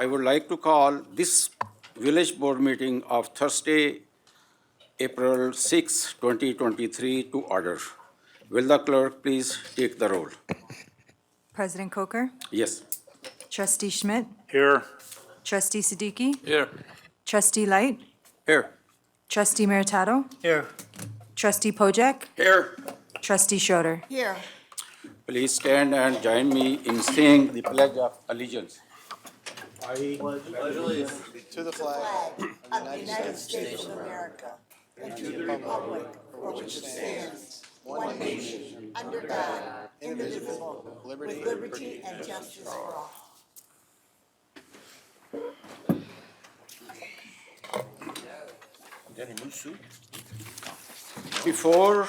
I would like to call this village board meeting of Thursday, April 6, 2023 to order. Will the clerk please take the roll? President Coker, Yes. Trustee Schmidt, Here. Trustee Siddiqui, Here. Trustee Light, Here. Trustee Meritato, Here. Trustee Pojek, Here. Trustee Schroeder. Here. Please stand and join me in saying the Pledge of Allegiance. To the flag of the United States of America and to the republic for which it stands, one nation, under God, indivisible, with liberty and justice for all. Before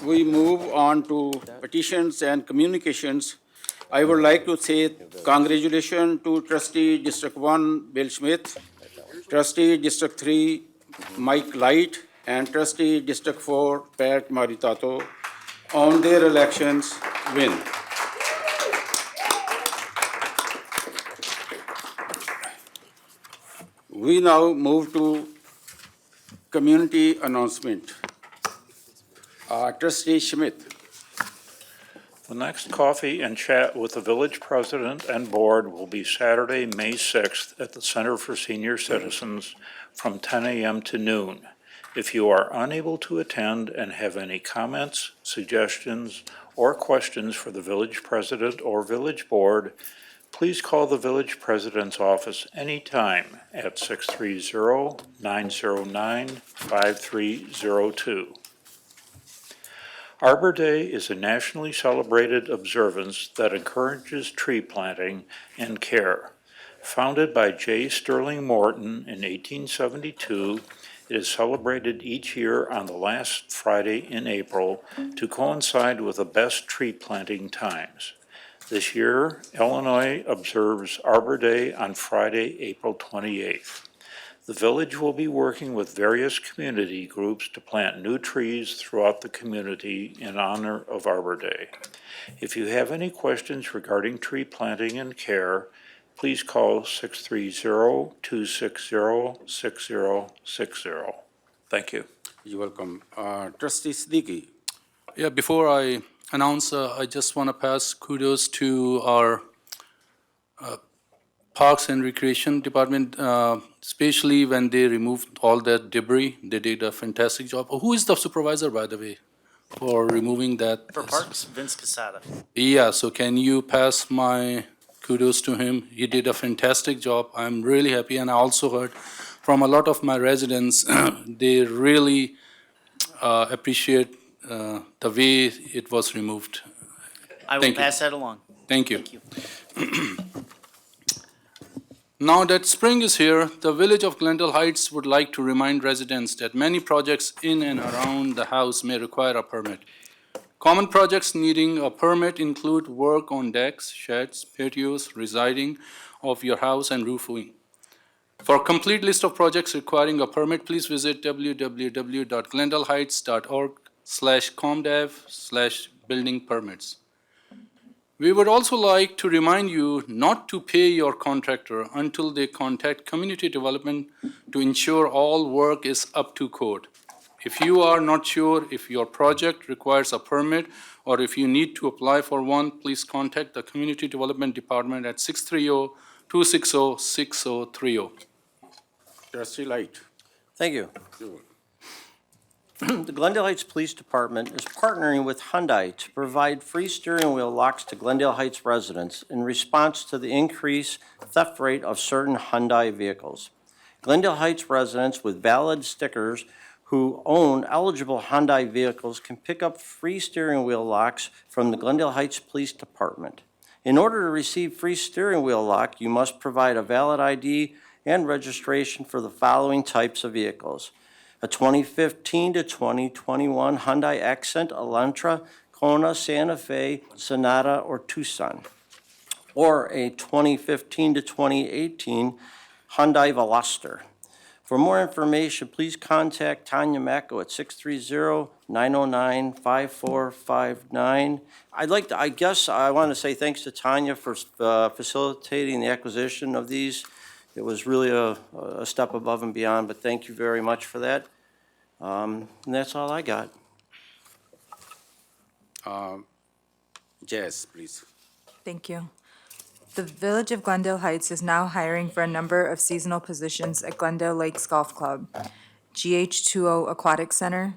we move on to petitions and communications, I would like to say congratulations to Trustee District 1, Bill Smith, Trustee District 3, Mike Light, and Trustee District 4, Pat Maritato, on their elections win. We now move to community announcement. Trustee Schmidt. The next coffee and chat with the village president and board will be Saturday, May 6th at the Center for Senior Citizens from 10 a.m. to noon. If you are unable to attend and have any comments, suggestions, or questions for the village president or village board, please call the village president's office anytime at 630-909-5302. Arbor Day is a nationally celebrated observance that encourages tree planting and care. Founded by J. Sterling Morton in 1872, it is celebrated each year on the last Friday in April to coincide with the best tree planting times. This year, Illinois observes Arbor Day on Friday, April 28th. The village will be working with various community groups to plant new trees throughout the community in honor of Arbor Day. If you have any questions regarding tree planting and care, please call 630-260-6060. Thank you. You're welcome. Trustee Siddiqui. Yeah, before I announce, I just want to pass kudos to our Parks and Recreation Department, especially when they removed all that debris. They did a fantastic job. Who is the supervisor, by the way, for removing that? For Parks, Vince Casada. Yeah, so can you pass my kudos to him? He did a fantastic job. I'm really happy, and I also heard from a lot of my residents, they really appreciate the way it was removed. I will Thank you. pass that along. Thank you. Thank you. Now that spring is here, the village of Glendale Heights would like to remind residents that many projects in and around the house may require a permit. Common projects needing a permit include work on decks, sheds, patios, residing of your house, and roofing. For a complete list of projects requiring a permit, please visit www.glendaleHeights.org/comdev/building permits. We would also like to remind you not to pay your contractor until they contact community development to ensure all work is up to code. If you are not sure if your project requires a permit or if you need to apply for one, please contact the Community Development Department at 630-260-6030. Trustee Light. Thank you. The Glendale Heights Police Department is partnering with Hyundai to provide free steering wheel locks to Glendale Heights residents in response to the increased theft rate of certain Hyundai vehicles. Glendale Heights residents with valid stickers who own eligible Hyundai vehicles can pick up free steering wheel locks from the Glendale Heights Police Department. In order to receive free steering wheel lock, you must provide a valid ID and registration for the following types of vehicles: a 2015 to 2021 Hyundai Accent, Elantra, Kona, Santa Fe, Sonata, or Tucson, or a 2015 to 2018 Hyundai Veloster. For more information, please contact Tanya Macco at 630-909-5459. I want to say thanks to Tanya for facilitating the acquisition of these. It was really a step above and beyond, but thank you very much for that. And that's all I got. Jazz, please. Thank you. The Village of Glendale Heights is now hiring for a number of seasonal positions at Glendale Lakes Golf Club, GH2O Aquatic Center,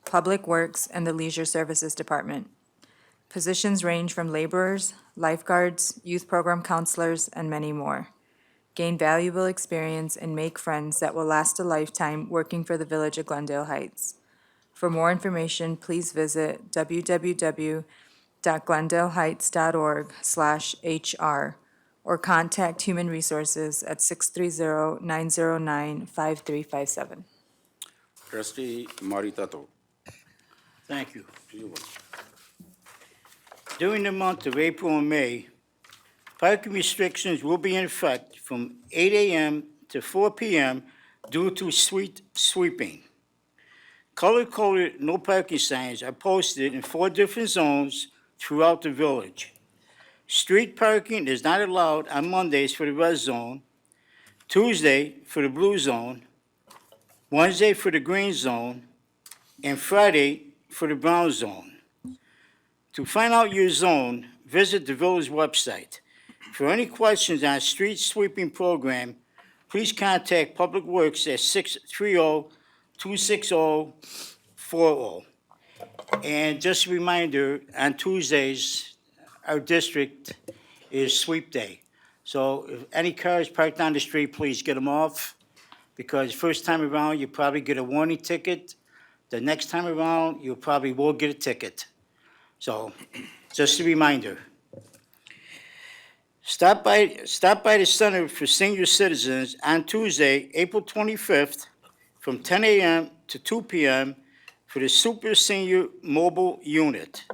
Public Works, and the Leisure Services Department. Positions range from laborers, lifeguards, youth program counselors, and many more. Gain valuable experience and make friends that will last a lifetime working for the Village of Glendale Heights. For more information, please visit www.glendaleheights.org/HR or contact Human Resources at 630-909-5357. Trustee Maritato. Thank you. You will. During the month of April and May, parking restrictions will be in effect from 8 a.m. to 4 p.m. due to street sweeping. Color-coded no parking signs are posted in 4 different zones throughout the village. Street parking is not allowed on Mondays for the red zone, Tuesday for the blue zone, Wednesday for the green zone, and Friday for the brown zone. To find out your zone, visit the village website. For any questions on street sweeping program, please contact Public Works at 630-260-40. And just a reminder, on Tuesdays, our district is sweep day. So if any cars parked on the street, please get them off, because first time around, you probably get a warning ticket. The next time around, you probably will get a ticket. So, just a reminder. Stop by the Center for Senior Citizens on Tuesday, April 25th, from 10 a.m. to 2 p.m. for the Super Senior Mobile Unit.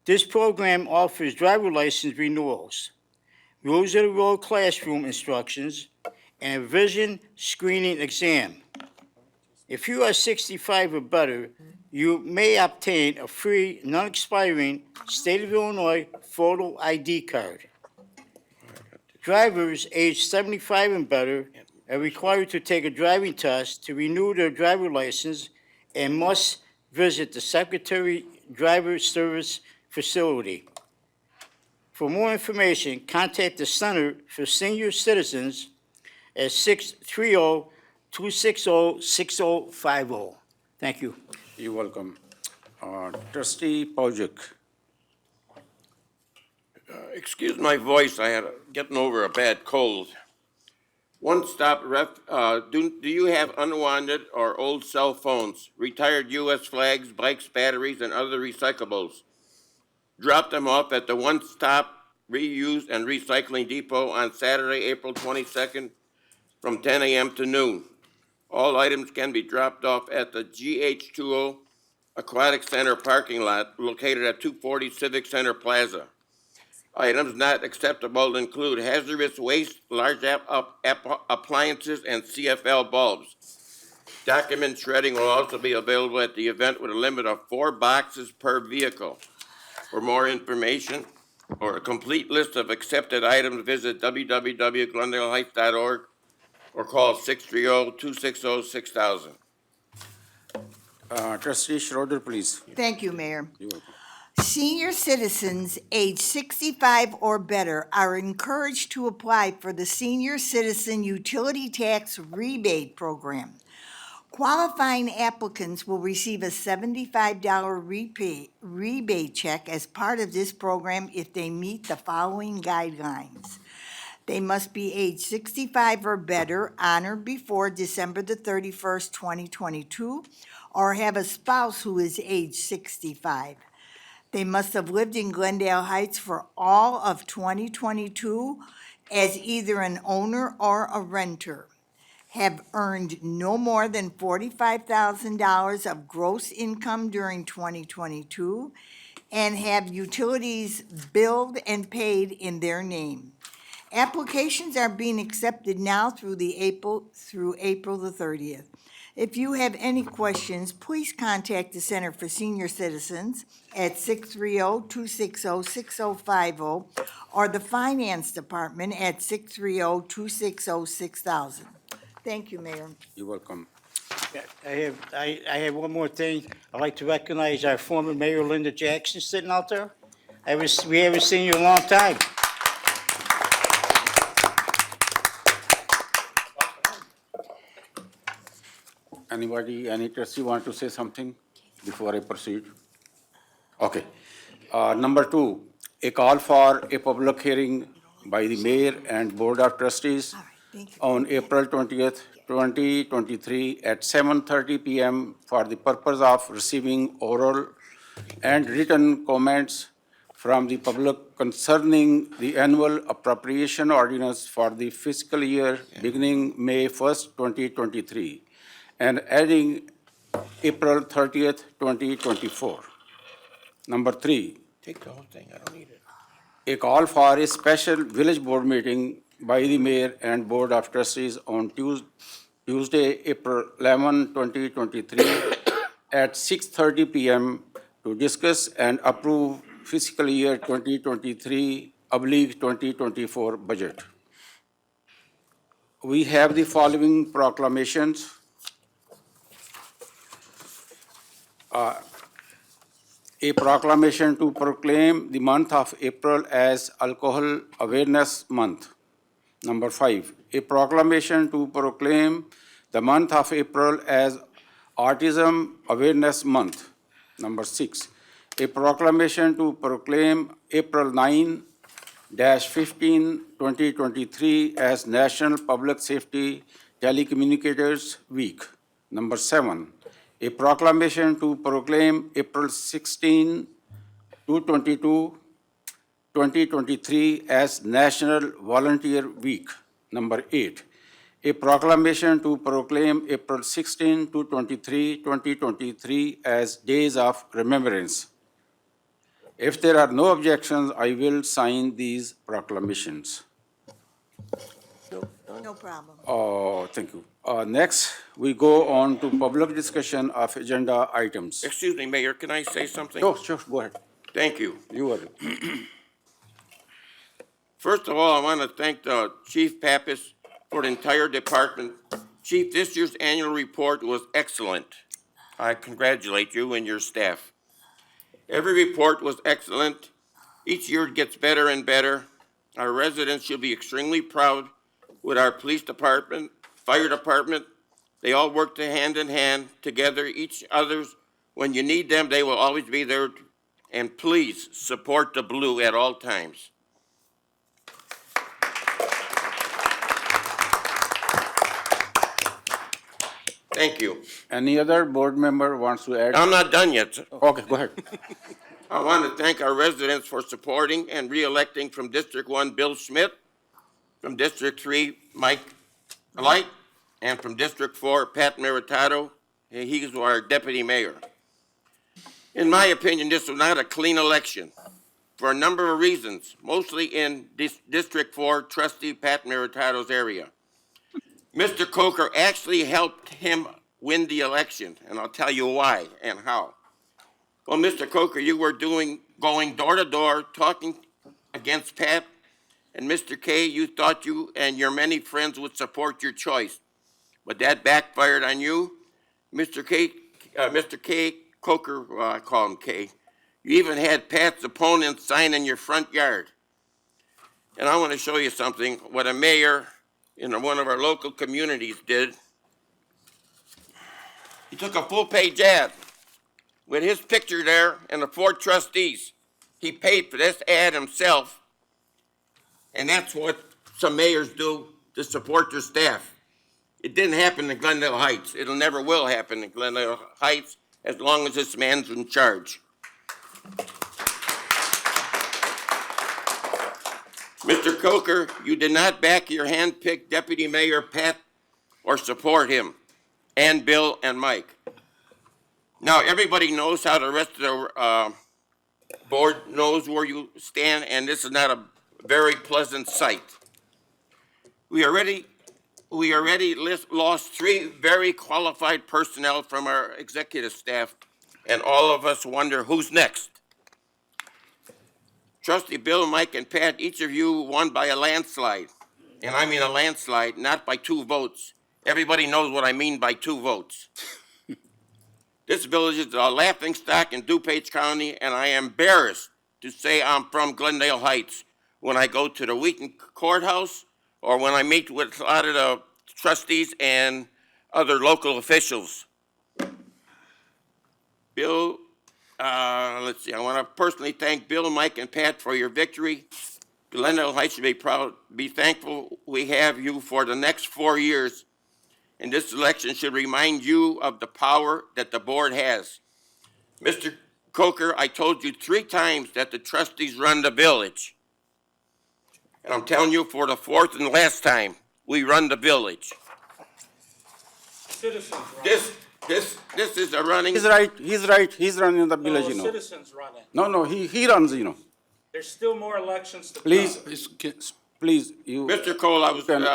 This program offers driver license renewals, rules of the road classroom instructions, and a vision screening exam. If you are 65 or better, you may obtain a free, non-expiring State of Illinois photo ID card. Drivers aged 75 and better are required to take a driving test to renew their driver license and must visit the Secretary Driver Service Facility. For more information, contact the Center for Senior Citizens at 630-260-6050. Thank you. You're welcome. Trustee Pojek. Excuse my voice, I had getting over a bad cold. One stop do you have unwanted or old cell phones, retired U.S. flags, bikes, batteries, and other recyclables? Drop them off at the One Stop Reuse and Recycling Depot on Saturday, April 22nd from 10 a.m. to noon. All items can be dropped off at the GH2O Aquatic Center parking lot located at 240 Civic Center Plaza. Items not acceptable include hazardous waste, large appliances, and CFL bulbs. Document shredding will also be available at the event with a limit of 4 boxes per vehicle. For more information or a complete list of accepted items, visit www.glendaleheights.org or call 630-260-6000. Trustee Schroeder, please. Thank you, Mayor. You're welcome. Senior citizens age 65 or better are encouraged to apply for the Senior Citizen Utility Tax Rebate Program. Qualifying applicants will receive a $75 rebate check as part of this program if they meet the following guidelines. They must be age 65 or better on or before December the 31st, 2022, or have a spouse who is age 65. They must have lived in Glendale Heights for all of 2022 as either an owner or a renter, have earned no more than $45,000 of gross income during 2022, and have utilities billed and paid in their name. Applications are being accepted now through April the 30th. If you have any questions, please contact the Center for Senior Citizens at 630-260-6050 or the Finance Department at 630-260-6000. Thank you, Mayor. You're welcome. I have one more thing. I'd like to recognize our former Mayor Linda Jackson sitting out there. We haven't seen you in a long time. Anybody, any trustee want to say something before I proceed? Okay. Number 2, a call for a public hearing by the mayor and board of trustees All right, thank you. on April 20th, 2023 at 7:30 PM for the purpose of receiving oral and written comments from the public concerning the annual appropriation ordinance for the fiscal year beginning May 1st, 2023, and adding April 30th, 2024. Number 3, Take the whole thing, I don't need it. a call for a special village board meeting by the mayor and board of trustees on Tuesday, April 11, 2023 at 6:30 PM to discuss and approve fiscal year 2023/2024 budget. We have the following proclamations. A proclamation to proclaim the month of April as Alcohol Awareness Month. Number 5, a proclamation to proclaim the month of April as Autism Awareness Month. Number 6, a proclamation to proclaim April 9-15, 2023 as National Public Safety Telecommunicators Week. Number 7, a proclamation to proclaim April 16 to 22, 2023 as National Volunteer Week. Number 8, a proclamation to proclaim April 16 to 23, 2023 as Days of Remembrance. If there are no objections, I will sign these proclamations. No problem. Oh, thank you. Next, we go on to public discussion of agenda items. Excuse me, Mayor, can I say something? Sure, go ahead. Thank you. You are. First of all, I want to thank the Chief Pappas for the entire department. Chief, this year's annual report was excellent. I congratulate you and your staff. Every report was excellent. Each year it gets better and better. Our residents should be extremely proud with our police department, fire department. They all work hand in hand together, each other's. When you need them, they will always be there. And please support the blue at all times. Thank you. Any other board member wants to add? I'm not done yet. Okay, go ahead. I want to thank our residents for supporting and re-electing from District 1, Bill Schmidt, from District 3, Mike Light, and from District 4, Pat Meritato. He's our deputy mayor. In my opinion, this was not a clean election for a number of reasons, mostly in District 4 trustee Pat Meritato's area. Mr. Coker actually helped him win the election, and I'll tell you why and how. Well, Mr. Coker, you were going door to door, talking against Pat, and Mr. Kay, you thought you and your many friends would support your choice, but that backfired on you. Mr. Kay Coker, I call him Kay, you even had Pat's opponent sign in your front yard. And I want to show you something, what a mayor in one of our local communities did. He took a full-page ad with his picture there and the 4 trustees. He paid for this ad himself, and that's what some mayors do to support their staff. It didn't happen in Glendale Heights. It'll never will happen in Glendale Heights as long as this man's in charge. Mr. Coker, you did not back your hand-picked Deputy Mayor Pat or support him, and Bill and Mike. Now, everybody knows how the rest of the board knows where you stand, and this is not a very pleasant sight. We already lost 3 very qualified personnel from our executive staff, and all of us wonder who's next. Trustee Bill, Mike, and Pat, each of you won by a landslide. And I mean a landslide, not by 2 votes. Everybody knows what I mean by 2 votes. This village is a laughingstock in DuPage County, and I am embarrassed to say I'm from Glendale Heights when I go to the Wheaton Courthouse or when I meet with a lot of the trustees and other local officials. Bill, let's see, I want to personally thank Bill, Mike, and Pat for your victory. Glendale Heights should be thankful we have you for the next 4 years. And this election should remind you of the power that the board has. Mr. Coker, I told you 3 times that the trustees run the village. And I'm telling you for the 4th and last time, we run the village. This is a running. He's right, he's running the village, you know. Citizens run it. No, he runs, you know. There's still more elections to come. Please, you Mr. Cole, I was, can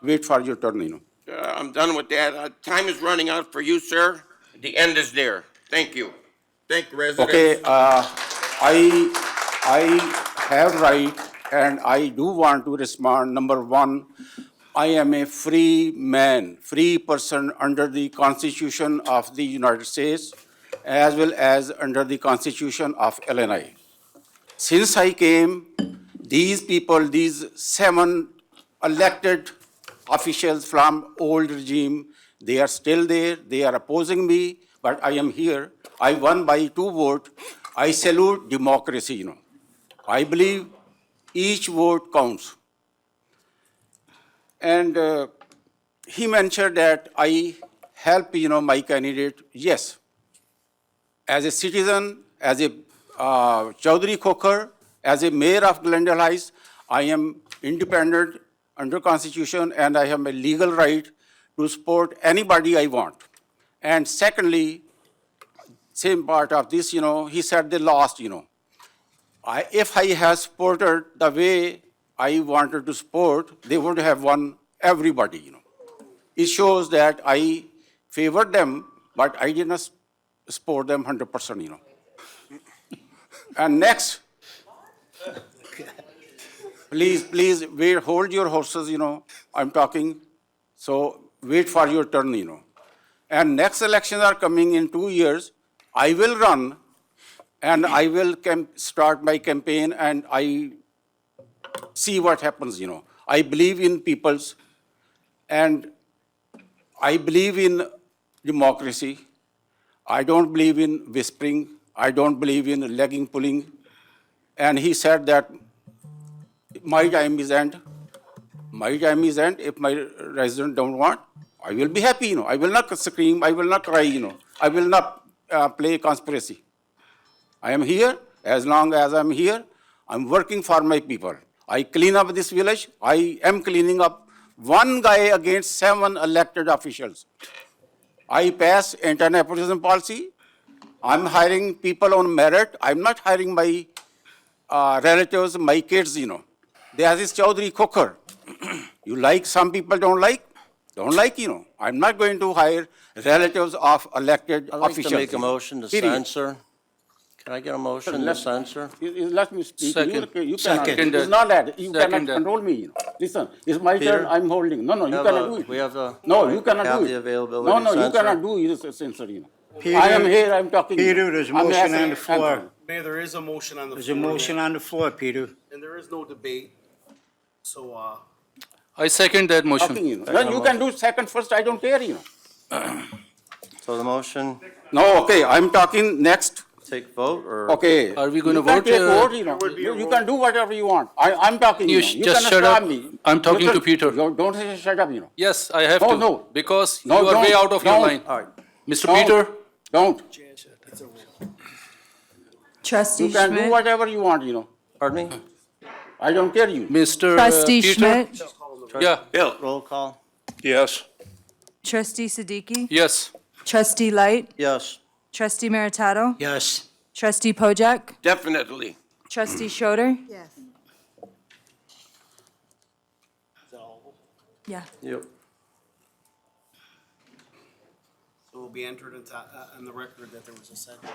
wait for your turn, you know. I'm done with that. Time is running out for you, sir. The end is there. Thank you. Thank you, residents. Okay, I have right, and I do want to respond. Number 1, I am a free man, free person under the Constitution of the United States, as well as under the Constitution of Illinois. Since I came, these people, these 7 elected officials from old regime, they are still there, they are opposing me, but I am here. I won by 2 votes. I salute democracy, you know. I believe each vote counts. And he mentioned that I help, you know, my candidate. Yes, as a citizen, as a Chaudhary Coker, as a mayor of Glendale Heights, I am independent under Constitution, and I have a legal right to support anybody I want. And secondly, same part of this, you know, he said they lost, you know. If I had supported the way I wanted to support, they would have won everybody, you know. It shows that I favored them, but I did not support them 100%, you know. And next, please, wait, hold your horses, you know. I'm talking, so wait for your turn, you know. And next elections are coming in 2 years. I will run, and I will start my campaign, and I see what happens, you know. I believe in peoples, and I believe in democracy. I don't believe in whispering. I don't believe in legging pulling. And he said that my time is end. My time is end. If my residents don't want, I will be happy, you know. I will not scream. I will not cry, you know. I will not play conspiracy. I am here. As long as I'm here, I'm working for my people. I clean up this village. I am cleaning up 1 guy against 7 elected officials. I pass anti-nepotism policy. I'm hiring people on merit. I'm not hiring my relatives, my kids, you know. There is Chaudhary Coker. You like, some people don't like, you know. I'm not going to hire relatives of elected I'd like officials. to make a motion to Period. censor. Can I get a motion to censor? Let me speak. Second. You cannot. Second. It's not that. You cannot Second. control me, you know. Listen, it's my Peter? turn, I'm holding. No, you cannot do it. We have the. No, you cannot have do the it. availability No, to you censor. cannot do it, censor, you know. Peter- I am here, I'm talking. Peter, there's a I'm motion asking on the floor. answer. Mayor, there is a motion on the There's floor. a motion on the floor, Peter. And there is no debate. So, I second that motion. Talking, you know. Then you can do second first, I don't care, you know. So the motion, No, okay, I'm talking next. take vote or? Okay. Are we gonna You can vote, take vote, you There know. would be a You roll. can do whatever you want. I'm talking, you You know. sh- You just cannot shut stop up. me. I'm talking You to can- Peter. Don't say shut up, you know. Yes, I have No, to. no. Because No, you are way don't, out of your don't. line. All right, Mr. Don't. Peter, Don't. Trustee You can do Schmidt? whatever you want, you know. pardon me? I don't care you. Mr. Trustee Peter? Schmidt? Yeah, Bill, Roll call? Yes. Trustee Siddiqui? yes. Trustee Light? Yes. Trustee Meritato? Yes. Trustee Pojek? definitely. Trustee Schroeder? Yes. Yeah. Yep. So it will be entered into, on the record that there was a second.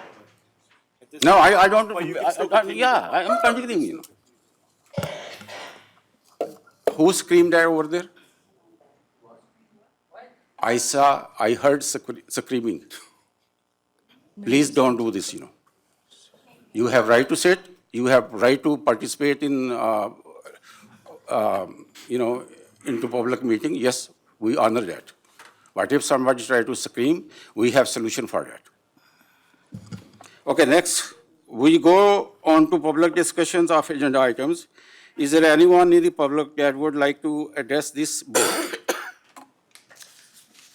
At this No, point- I don't, Oh, you can still continue. yeah, I am continuing, you know. Who screamed there over there? I heard screaming. Please don't do this, you know. You have right to sit, you have right to participate in, you know, into public meeting. Yes, we honor that. But if somebody try to scream, we have solution for that. Okay, next, we go on to public discussions of agenda items. Is there anyone in the public that would like to address this board?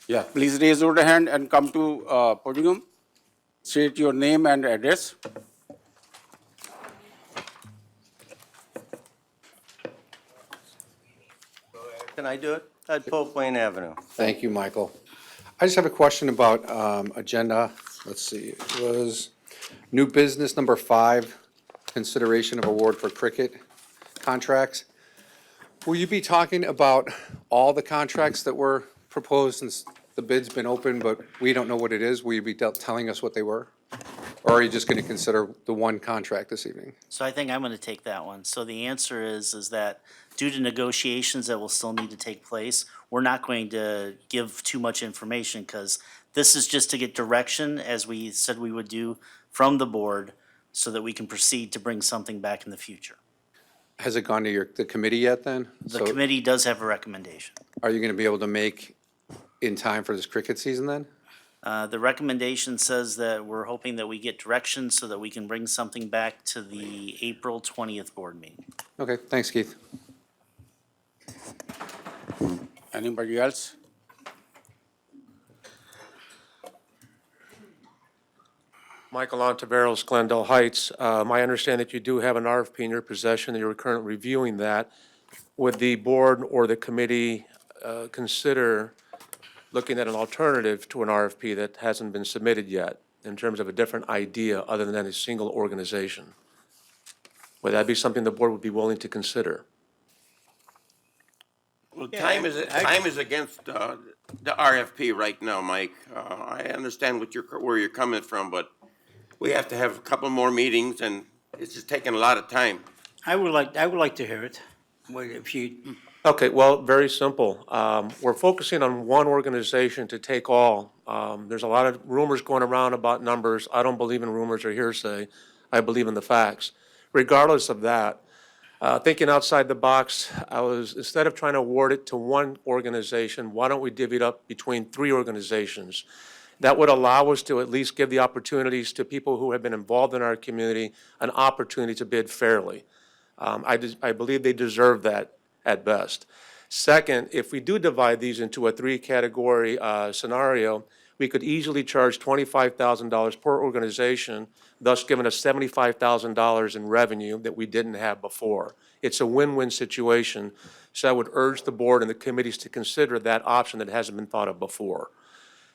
Yeah, please raise your hand and come to podium. State your name and address. Can I do it? At Pope Lane Avenue. Thank you, Michael. I just have a question about agenda. Let's see, it was new business number 5, consideration of award for cricket contracts. Will you be talking about all the contracts that were proposed since the bid's been open, but we don't know what it is? Will you be telling us what they were? Or are you just going to consider the one contract this evening? So I think I'm gonna take that one. So the answer is that due to negotiations that will still need to take place, we're not going to give too much information, because this is just to get direction, as we said we would do, from the board, so that we can proceed to bring something back in the future. Has it gone to the committee yet then? The So committee does have a recommendation. are you going to be able to make in time for this cricket season then? The recommendation says that we're hoping that we get direction so that we can bring something back to the April 20th board meeting. Okay, thanks, Keith. Anybody else? Michael Ontiveros, Glendale Heights. I understand that you do have an RFP in your possession, and you're currently reviewing that. Would the board or the committee consider looking at an alternative to an RFP that hasn't been submitted yet, in terms of a different idea other than a single organization? Would that be something the board would be willing to consider? Well, time is against the RFP right now, Mike. I understand where you're coming from, but we have to have a couple more meetings, and it's just taking a lot of time. I would like to hear it. What if you, Okay, well, very simple. We're focusing on one organization to take all. There's a lot of rumors going around about numbers. I don't believe in rumors or hearsay. I believe in the facts. Regardless of that, thinking outside the box, instead of trying to award it to one organization, why don't we divvy it up between 3 organizations? That would allow us to at least give the opportunities to people who have been involved in our community an opportunity to bid fairly. I believe they deserve that at best. Second, if we do divide these into a 3-category scenario, we could easily charge $25,000 per organization, thus giving us $75,000 in revenue that we didn't have before. It's a win-win situation, so I would urge the board and the committees to consider that option that hasn't been thought of before.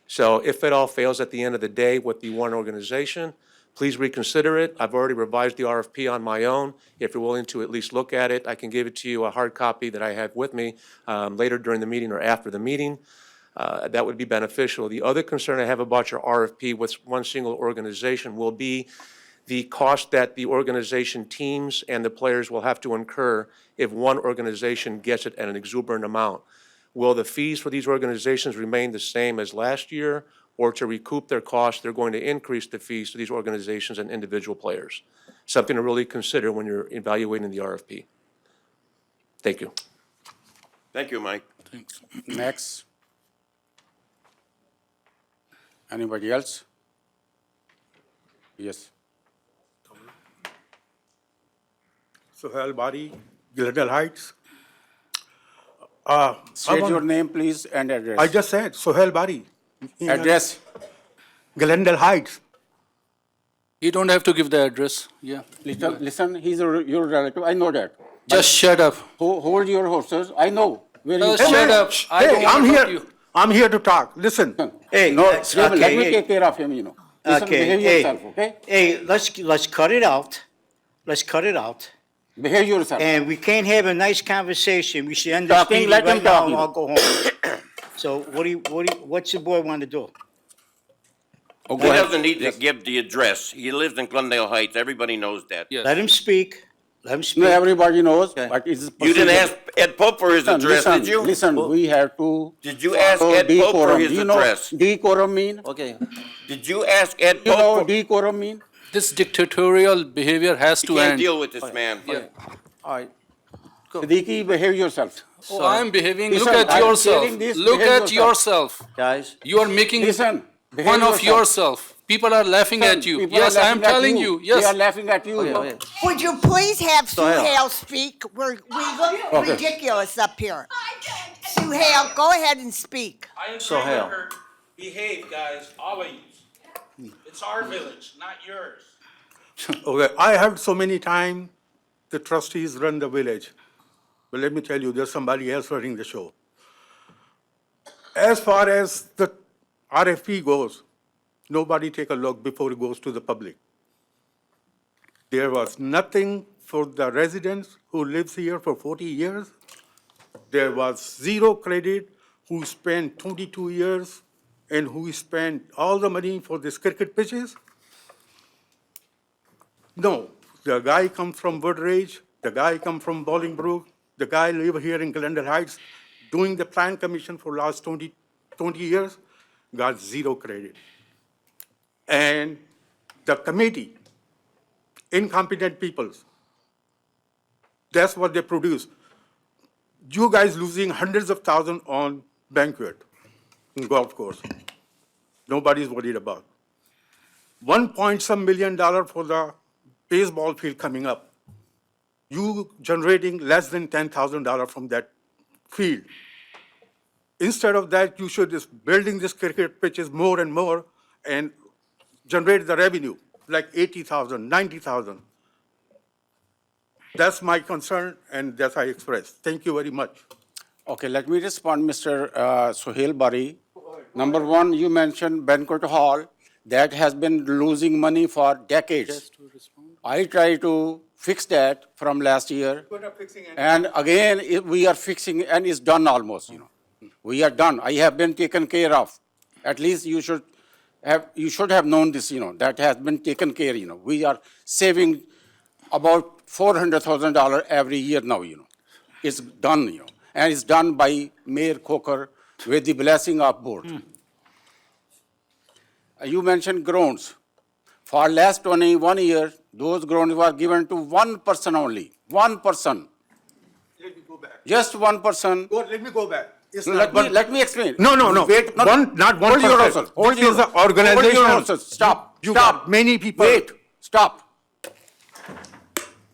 So if it all fails at the end of the day with the one organization, please reconsider it. I've already revised the RFP on my own. If you're willing to at least look at it, I can give it to you, a hard copy that I have with me later during the meeting or after the meeting. That would be beneficial. The other concern I have about your RFP with one single organization will be the cost that the organization teams and the players will have to incur if one organization gets it at an exuberant amount. Will the fees for these organizations remain the same as last year, or to recoup their costs, they're going to increase the fees to these organizations and individual players? Something to really consider when you're evaluating the RFP. Thank you. Thank you, Mike. Thanks. Next. Anybody else? Yes. Sohail Bari, Glendale Heights. State your name, please, and address. I just said Sohail Bari. Address. Glendale Heights. You don't have to give the address, yeah. Listen, he's your relative, I know that. Just shut up. Hold your horses, I know. Where you Just shut up. I don't Hey, want I'm to here. talk to you. I'm here to talk. Listen. hey, No, let let me okay, take care of him, you know. Listen, okay, behave hey, yourself, okay? hey, let's cut it out. Let's cut it out. Behave yourself. And we can't have a nice conversation. We should Talking, understand it let right him now talk, and you I'll know. go home. So what's the board want to do? Oh, He go ahead. doesn't need to Yes. give the address. He lives in Glendale Heights. Everybody knows that. Yes. Let him speak. Let him No, speak. everybody knows, Okay. but it's. You didn't ask Ed Pope for his address, did you? Listen, we have to. Did you ask follow Ed Pope for decorum. his You know address? decorum mean? Okay, Did you ask Ed You know Pope? decorum mean? This dictatorial behavior has You to can't end. deal with this man. Yeah. all right. Siddiqui, behave yourself. Oh, I'm behaving, look Listen, at I'm yourself. telling this, Look behave at yourself. yourself. Guys, You are making Listen, behave fun of yourself. People are laughing at you. People are Yes, I am laughing at telling you, They are yes. laughing at you. okay, okay. Would you please have Sohail. Suhail speak? We look Okay. ridiculous up here. Suhail, go ahead and speak. I agree with Sohail. her. Behave, guys, all of you. It's our village, not yours. Okay, I heard so many times the trustees run the village. But let me tell you, there's somebody else running the show. As far as the RFP goes, nobody take a look before it goes to the public. There was nothing for the residents who lives here for 40 years. There was zero credit who spent 22 years and who spent all the money for these cricket pitches. No, the guy come from Woodridge, the guy come from Bolingbrook, the guy live here in Glendale Heights, doing the plan commission for last 20 years, got zero credit. And the committee, incompetent peoples, that's what they produce. You guys losing hundreds of thousands on banquet, in golf course. Nobody's worried about. $1 million for the baseball field coming up. You generating less than $10,000 from that field. Instead of that, you should just building this cricket pitches more and more and generate the revenue, like 80,000, 90,000. That's my concern, and that's I express. Thank you very much. Okay, let me respond, Mr. Sohail Bari. Number one, you mentioned banquet hall that has been losing money for decades. I try to fix that from last year. And again, we are fixing, and it's done almost, you know. We are done. I have been taken care of. At least you should have known this, you know, that has been taken care, you know. We are saving about $400,000 every year now, you know. It's done, you know. And it's done by Mayor Coker with the blessing of board. You mentioned grounds. For last 21 years, those grounds were given to one person only, one person. Let me go back. Just one person. Let me go back. It's Let me explain. No. Wait, Not one hold your person. nonsense. Hold This your is an organization. Hold your nonsense. Stop. You Stop. got many people. Wait. Stop.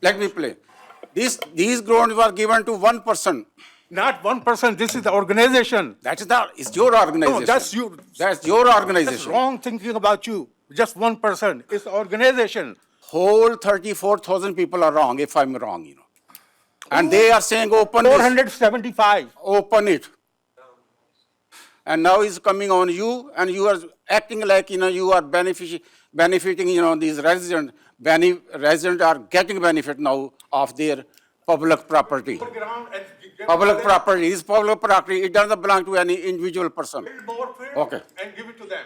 Let me play. These grounds were given to one person. Not one person, this is the organization. That is not, it's your organization. No, that's you. That's your That's organization. wrong thinking about you. Just one person. It's the organization. Whole 34,000 people are wrong, if I'm wrong, you know. And they are saying open this. 475. Open it. And now it's coming on you, and you are acting like, you know, you are benefiting, you know, these residents. Residents are getting benefit now of their public property. Public property is public property. It doesn't belong to any individual person. Build more field Okay. and give it to them.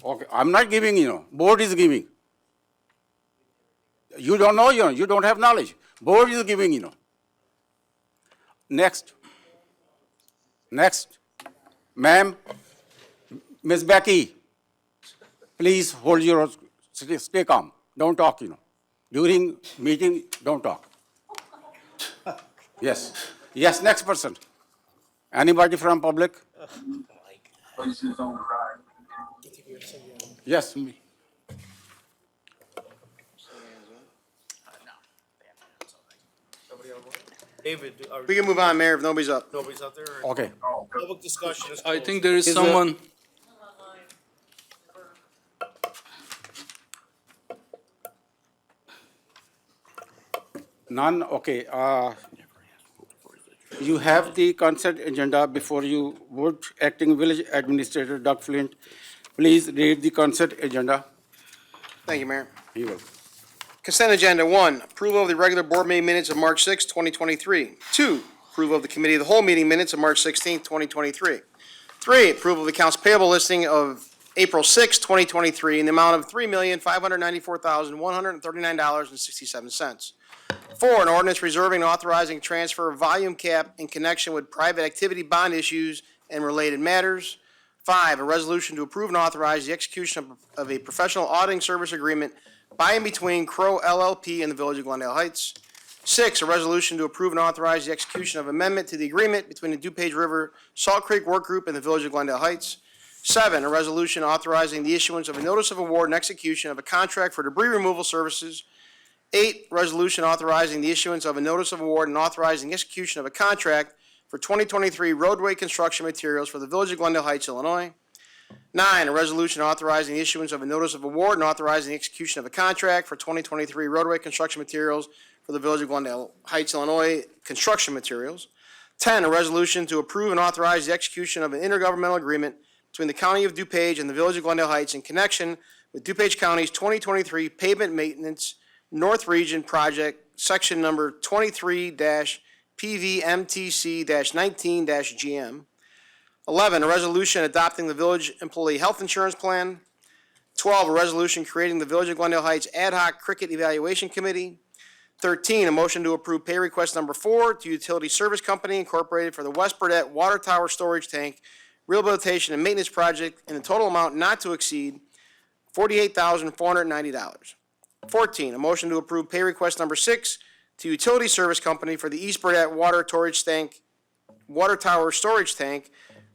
Okay, I'm not giving, you know, board is giving. You don't know, you know, you don't have knowledge. Board is giving, you know. Next. Ma'am, Ms. Becky, please hold your, stay calm. Don't talk, you know. During meeting, don't talk. Yes. Yes, next person. Anybody from public? Yes, me. David, We can move on, Mayor, if nobody's up. nobody's out there? or- Okay. Public discussion is I closed. think there is Is someone. None, okay. You have the consent agenda before you would. Acting Village Administrator Doug Flint, please read the consent agenda. Thank you, Mayor. You will. Consent agenda, 1, approval of the regular board meeting minutes of March 6, 2023. 2, approval of the committee of the whole meeting minutes of March 16, 2023. 3, approval of the accounts payable listing of April 6, 2023 in the amount of $3,594,139.67. 4, an ordinance reserving and authorizing transfer of volume cap in connection with private activity bond issues and related matters. 5, a resolution to approve and authorize the execution of a professional auditing service agreement by and between Crow LLP and the Village of Glendale Heights. 6, a resolution to approve and authorize the execution of amendment to the agreement between the DuPage River Salt Creek Work Group and the Village of Glendale Heights. 7, a resolution authorizing the issuance of a notice of award and execution of a contract for debris removal services. 8, resolution authorizing the issuance of a notice of award and authorizing execution of a contract for 2023 roadway construction materials for the Village of Glendale Heights, Illinois. 9, a resolution authorizing the issuance of a notice of award and authorizing the execution of a contract for 2023 roadway construction materials for the Village of Glendale Heights, Illinois, construction materials. 10, a resolution to approve and authorize the execution of an intergovernmental agreement between the County of DuPage and the Village of Glendale Heights in connection with DuPage County's 2023 pavement maintenance North Region Project, section number 23-PVMTC-19-GM. 11, a resolution adopting the village employee health insurance plan. 12, a resolution creating the Village of Glendale Heights Ad hoc Cricket Evaluation Committee. 13, a motion to approve pay request number 4 to Utility Service Company Incorporated for the West Burdette Water Tower Storage Tank Rehabilitation and Maintenance Project in a total amount not to exceed $48,490. 14, a motion to approve pay request number 6 to Utility Service Company for the East Burdette Water Tower Storage Tank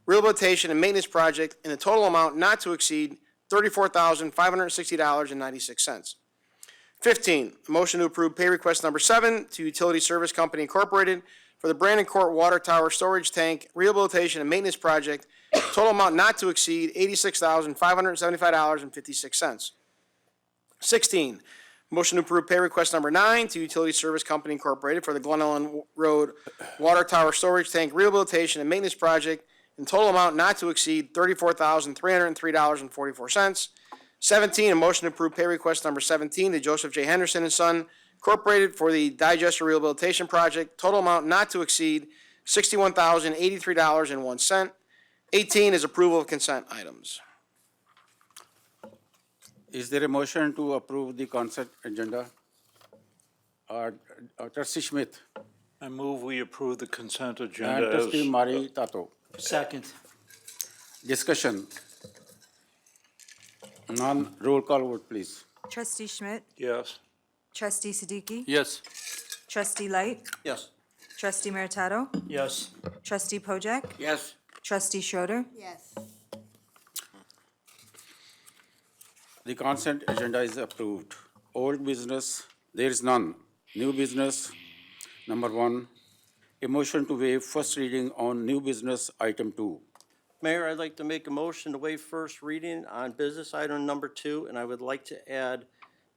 Rehabilitation and Maintenance Project in a total amount not to exceed $34,560.96. 15, a motion to approve pay request number 7 to Utility Service Company Incorporated for the Brandon Court Water Tower Storage Tank Rehabilitation and Maintenance Project, total amount not to exceed $86,575.56. 16, motion to approve pay request number 9 to Utility Service Company Incorporated for the Glen Ellen Road Water Tower Storage Tank Rehabilitation and Maintenance Project in total amount not to exceed $34,303.44. 17, a motion to approve pay request number 17 to Joseph J. Henderson and Son Incorporated for the Digester Rehabilitation Project, total amount not to exceed $61,083.01. 18 is approval of consent items. Is there a motion to approve the consent agenda? Trustee Schmidt I move we approve the consent and agenda Trustee as Mari Tato. Second. Discussion. None. Roll call vote, please. Trustee Schmidt? yes. Trustee Siddiqui? Yes. Trustee Light? Yes. Trustee Meritato? Yes. Trustee Pojek? Yes. Trustee Schroeder. Yes. The consent agenda is approved. Old business, there is none. New business, number 1, a motion to waive first reading on new business item 2. Mayor, I'd like to make a motion to waive first reading on business item number 2, and I would like to add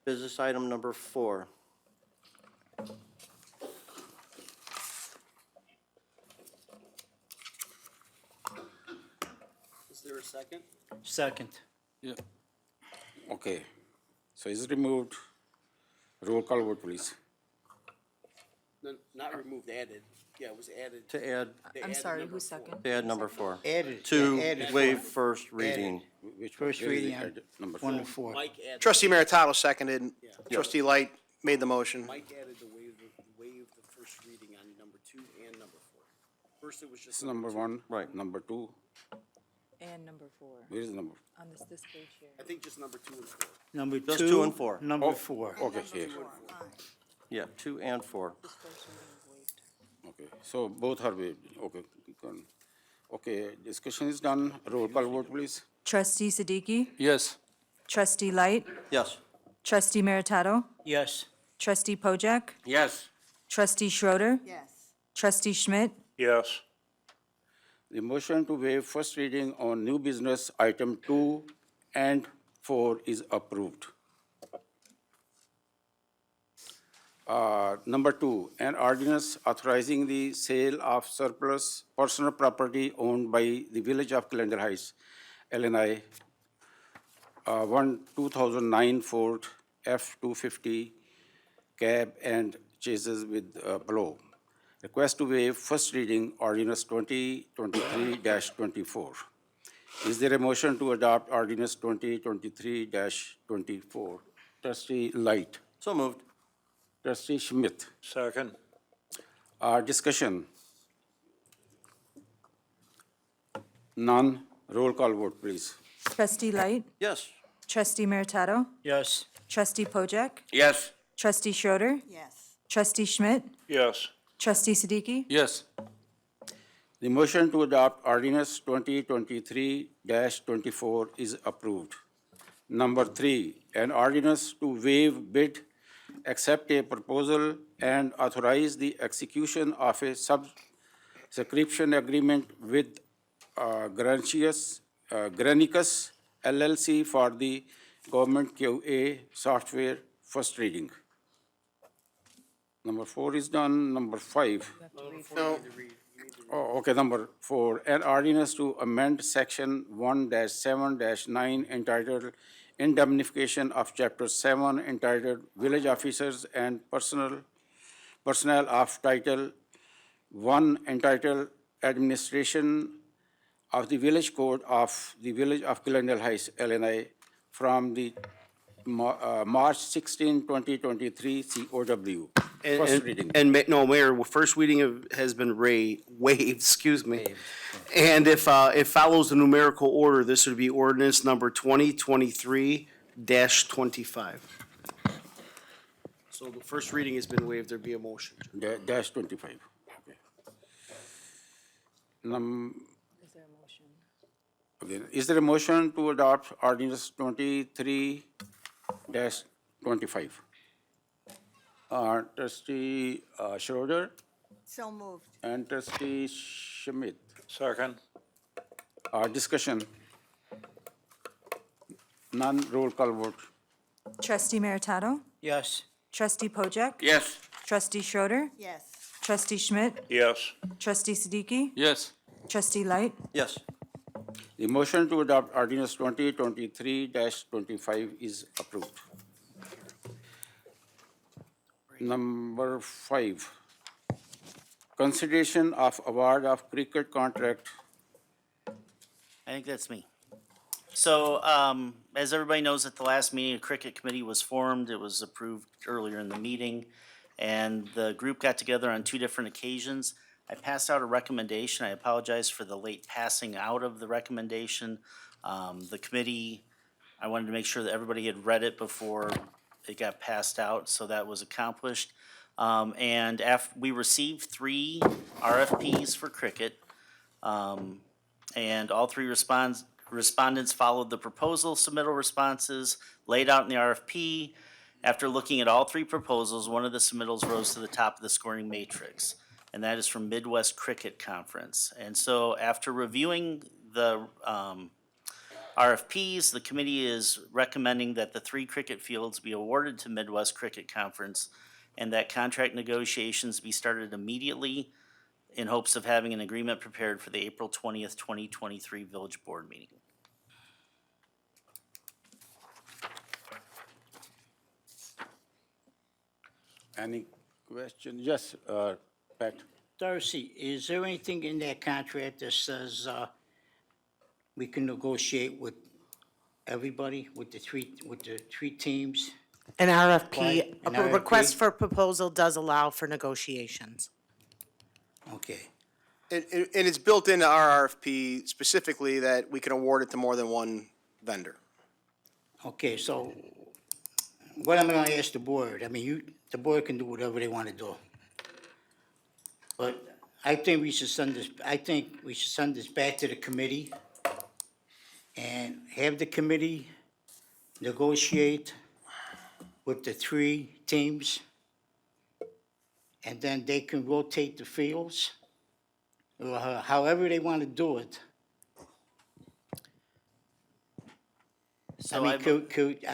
business item number 4. Is there a second? Second. Yeah. Okay. So is it removed? Roll call vote, please. No, not removed, added. Yeah, it was added. To add, I'm sorry, who's second? to add number 4. Added. To Added. waive first reading. Which First where is reading the on number 1 4? to 4. Mike added. Trustee Meritato seconded. Trustee Light made the motion. Mike added the waive the first reading on number 2 and number 4. First, it was This just. is number 1. Right. Number 2. And number 4 Where is the number? on this page here. I think just number 2 and 4. Number 2. Just 2 and 4. Number Oh. 4. Okay, here. Yeah, 2 and 4. Okay, so both are waived. Okay, keep on. Okay, discussion is done. Roll call vote, please. Trustee Siddiqui? Yes. Trustee Light? Yes. Trustee Meritato? Yes. Trustee Pojek? Yes. Trustee Schroeder. Yes. Trustee Schmidt? Yes. The motion to waive first reading on new business item 2 and 4 is approved. Number 2, an ordinance authorizing the sale of surplus personal property owned by the Village of Glendale Heights, LNI, 2009 Ford F-250 cab and chases with below. Request to waive first reading ordinance 2023-24. Is there a motion to adopt ordinance 2023-24? Trustee Light, So moved. Trustee Schmidt. Second. Discussion. None. Roll call vote, please. Trustee Light, Yes. Trustee Meritato, Yes. Trustee Pojek, Yes. Trustee Schroeder, Yes. Trustee Schmidt, Yes. Trustee Siddiqui, Yes. The motion to adopt ordinance 2023-24 is approved. Number 3, an ordinance to waive bid, accept a proposal, and authorize the execution of a subscription agreement with Granicus LLC for the government QA software first reading. Number 4 is done. Number 5. No, Oh, okay, number 4, an ordinance to amend section 1-7-9 entitled indemnification of chapter 7 entitled village officers and personnel of title 1 entitled administration of the village code of the village of Glendale Heights, Illinois, from the March 16, 2023 COW. First reading. No, Mayor, first reading has been waived, excuse me. And if it follows the numerical order, this would be ordinance number 2023-25. So the first reading has been waived, there'd be a motion. Dash 25. Okay. Okay, is there a motion to adopt ordinance 23-25? Trustee Schroeder So moved. and Trustee Schmidt. Second. Discussion. None, roll call vote. Trustee Meritato, Yes. Trustee Pojek, Yes. Trustee Schroeder, Yes. Trustee Schmidt, Yes. Trustee Siddiqui, Yes. Trustee Light, Yes. The motion to adopt ordinance 2023-25 is approved. Number 5, consideration of award of cricket contract. I think that's me. So, as everybody knows, at the last meeting, a cricket committee was formed. It was approved earlier in the meeting. And the group got together on 2 different occasions. I passed out a recommendation. I apologize for the late passing out of the recommendation. The committee, I wanted to make sure that everybody had read it before it got passed out, so that was accomplished. And we received 3 RFPs for cricket. And all 3 respondents followed the proposal submittal responses laid out in the RFP. After looking at all 3 proposals, one of the submittals rose to the top of the scoring matrix, and that is from Midwest Cricket Conference. And so after reviewing the RFPs, the committee is recommending that the 3 cricket fields be awarded to Midwest Cricket Conference and that contract negotiations be started immediately in hopes of having an agreement prepared for the April 20th, 2023 Village Board meeting. Any question? Yes, Pat. Darcy, is there anything in that contract that says we can negotiate with everybody, with the 3 teams? An RFP, Right, an a request RFP. for proposal does allow for negotiations. Okay. And it's built into our RFP specifically that we can award it to more than one vendor. Okay, so what I'm gonna ask the board, I mean, the board can do whatever they wanna do. But I think we should send this back to the committee and have the committee negotiate with the 3 teams. And then they can rotate the fields, or however they wanna do it. So I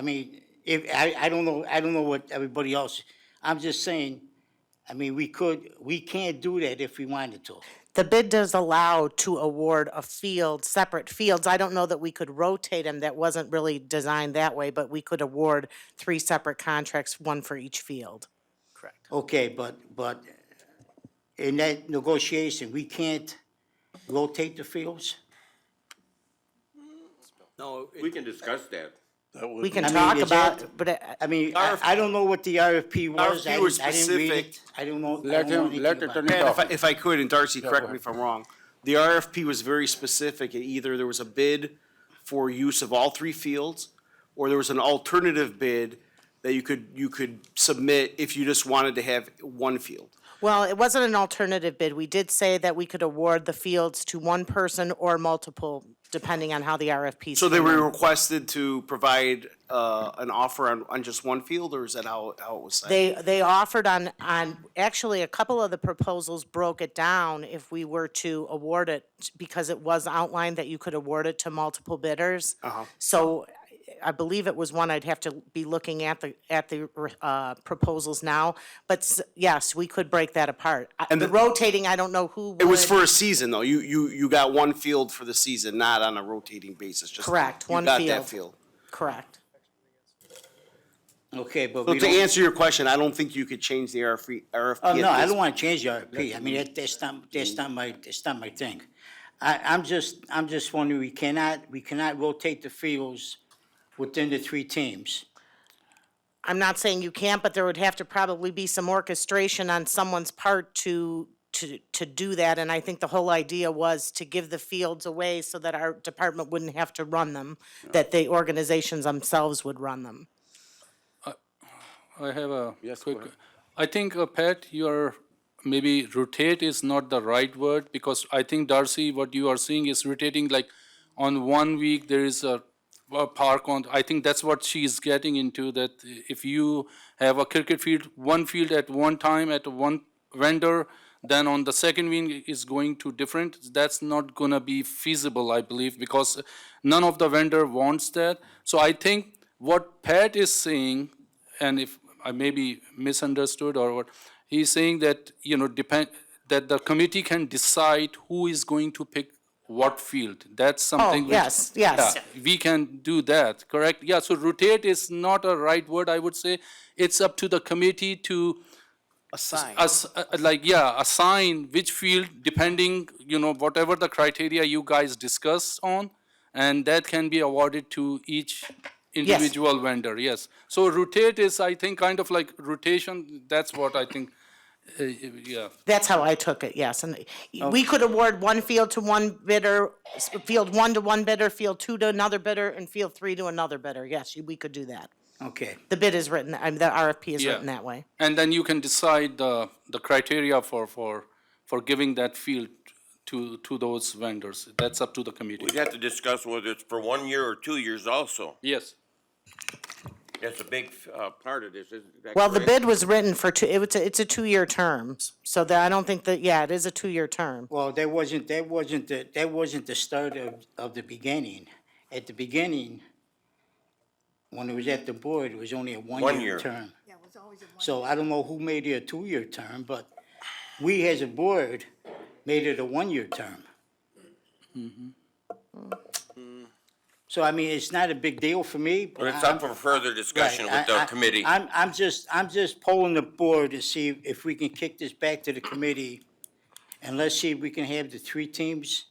mean, if, I don't know what everybody else, I'm just saying, I mean, we can't do that if we wanted to. The bid does allow to award a field, separate fields. I don't know that we could rotate them. That wasn't really designed that way, but we could award 3 separate contracts, 1 for each field. Correct. Okay, but in that negotiation, we can't rotate the fields? No. We can discuss that. We can I mean, talk is about, that- but I mean, I don't know what the RFP was. RFP was I didn't read specific. it. I don't know. I Let don't know him, anything let about attorney it. And talk. if I could, and Darcy, correct me if I'm wrong, the RFP was very specific. Either there was a bid for use of all three fields, or there was an alternative bid that you could submit if you just wanted to have one field. well, it wasn't an alternative bid. We did say that we could award the fields to one person or multiple, depending on how the RFP. So they came were in. requested to provide an offer on just one field, or is that how it was said? They offered on, actually, a couple of the proposals broke it down if we were to award it, because it was outlined that you could award it to multiple bidders. So I believe it was one, I'd have to be looking at the proposals now, but yes, we could break that apart. And The rotating, I don't know who would. It was for a season, though. You got one field for the season, not on a rotating basis. Just Correct, one You got that field. field. Correct. Okay, but So we to don't. answer your question, I don't think you could change the RFP. Oh, at no, I this don't want to change the RFP. I mean, that's not my thing. I'm just wondering, we cannot rotate the fields within the three teams. I'm not saying you can't, but there would have to probably be some orchestration on someone's part to do that. And I think the whole idea was to give the fields away so that our department wouldn't have to run them, that the organizations themselves would run them. I have a Yes, quick, go ahead. I think, Pat, your, maybe rotate is not the right word, because I think, Darcy, what you are seeing is rotating, like, on 1 week, there is a park on, I think that's what she is getting into, that if you have a cricket field, one field at one time at one vendor, then on the second week is going to different, that's not gonna be feasible, I believe, because none of the vendor wants that. So I think what Pat is saying, and if I may be misunderstood or what, he's saying that, that the committee can decide who is going to pick what field. That's something which. yes, yes. Yeah, we can do that, correct? Yeah, so rotate is not a right word, I would say. It's up to the committee to Assign. assign which field, depending, whatever the criteria you guys discuss on, and that can be awarded to each individual vendor, yes. So rotate is, I think, kind of like rotation, that's what I think, yeah. That's how I took it, yes. And we could award one field to one bidder, field 1 to one bidder, field 2 to another bidder, and field 3 to another bidder. Yes, we could do that. Okay. The bid is written, I mean, the RFP is Yeah. written that way. And then you can decide the criteria for giving that field to those vendors. That's up to the committee. We'd have to discuss whether it's for 1 year or 2 years also. Yes. That's a big part of this, isn't that Well, the correct? bid was written for it's a 2-year term, so that, I don't think that, yeah, it is a 2-year term. Well, that wasn't the start of the beginning. At the beginning, when it was at the board, it was only a 1 one-year year. term. So I don't know who made it a 2-year term, but we as a board made it a 1-year term. So I mean, it's not a big deal for me. But it's up for further discussion Right, with the committee. I'm just polling the board to see if we can kick this back to the committee, and let's see if we can have the three teams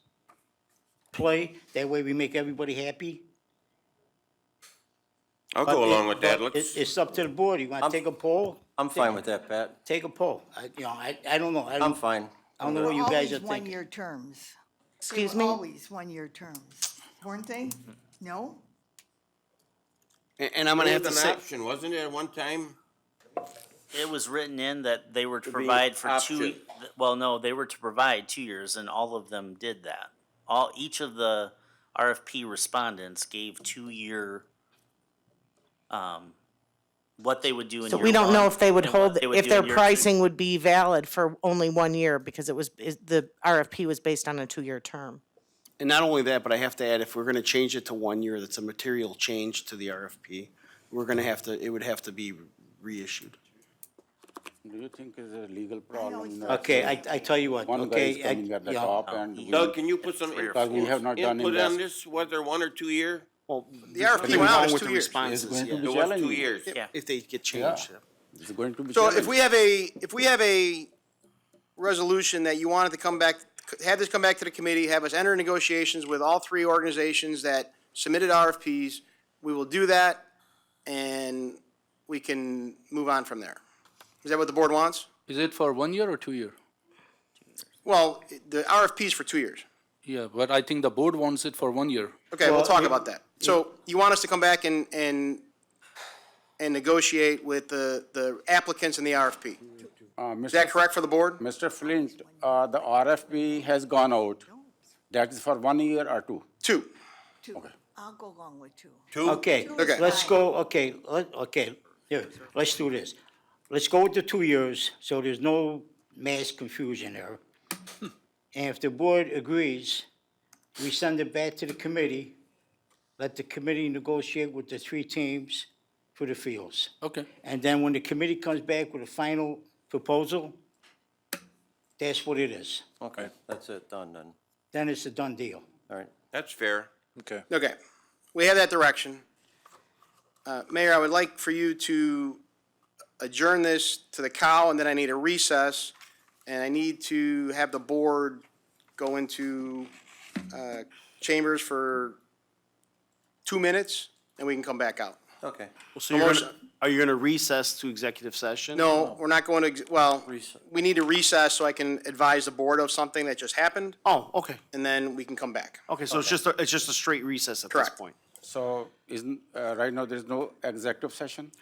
play. That way we make everybody happy. I'll go along with that. But Let's, it's up to the board. You want to take a poll? I'm fine with that, Pat. Take a poll. I don't know. I'm fine. I don't know what you guys are Always thinking. one-year terms. Excuse They were me? always one-year terms, weren't they? No? And I'm gonna have it to was an say, option, wasn't it, at one time? It was written in that they were to be provide for option. well, no, they were to provide 2 years, and all of them did that. Each of the RFP respondents gave 2-year, what they would do in So year we don't know one if they would and what hold, they would if do their in year two. pricing would be valid for only 1 year, because the RFP was based on a 2-year term. and not only that, but I have to add, if we're gonna change it to 1 year, that's a material change to the RFP. It would have to be reissued. Do you think is a legal problem? it's that, Okay, I tell you what, One guy is okay. coming at the top and. Doug, can you put some Because we have not done input on invest- this, whether 1 or 2 year? Well, The RFP went out along as with 2 the years. responses, It's going yeah. to be It was 2 challenging. years. Yeah. If they get changed. Is it going to be So challenged? if we have a resolution that you wanted to come back, have this come back to the committee, have us enter negotiations with all three organizations that submitted RFPs, we will do that, and we can move on from there. Is that what the board wants? Is it for 1 year or 2 year? Well, the RFP is for 2 years. Yeah, but I think the board wants it for 1 year. Okay, we'll talk about that. So you want us to come back and negotiate with the applicants in the RFP? Is that correct for the board? Mr. Flint, the RFP has gone out. That is for 1 year or 2? 2. I'll go along with two. Okay, Okay. let's go, here, let's do this. Let's go with the 2 years, so there's no mass confusion there. And if the board agrees, we send it back to the committee, let the committee negotiate with the three teams for the fields. Okay. And then when the committee comes back with a final proposal, that's what it is. Okay, that's it, done then. Then it's a done deal. All right. That's fair. Okay. Okay, we have that direction. Mayor, I would like for you to adjourn this to the cow, and then I need a recess, and I need to have the board go into chambers for 2 minutes, and we can come back out. Okay. So you're gonna, are you gonna recess to executive session? No, we're not going to, well, Recess. we need to recess so I can advise the board of something that just happened, Oh, okay. and then we can come back. Okay, so it's just a straight recess at this Correct. point. So isn't, right now, there's no executive session?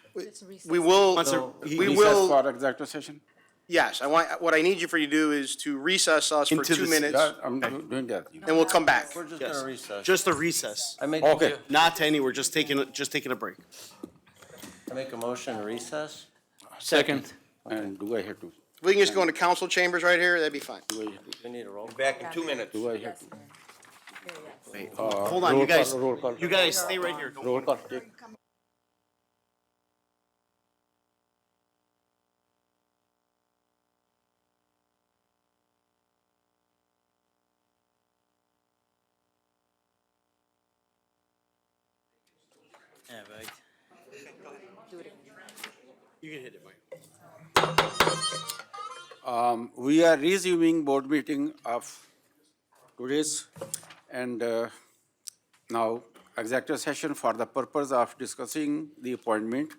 We will, Once a- we Recess will, for executive session? yes, what I need you for you to do is to recess us for Into 2 the- minutes, Yeah, I'm doing that. and we'll come back. We're just Yes. gonna recess. Just a recess, I make, Okay. not to anywhere, just taking a break. I make a motion to recess? Second. And do I have to, We can just go into council chambers right here, that'd be fine. We need a roll. Back in 2 minutes. do I have to? Wait, hold on, you guys, you guys stay right here. Don't- Roll call, take. Yeah, right. You can hit it, Mike. We are resuming board meeting of today's, and now executive session for the purpose of discussing the appointment,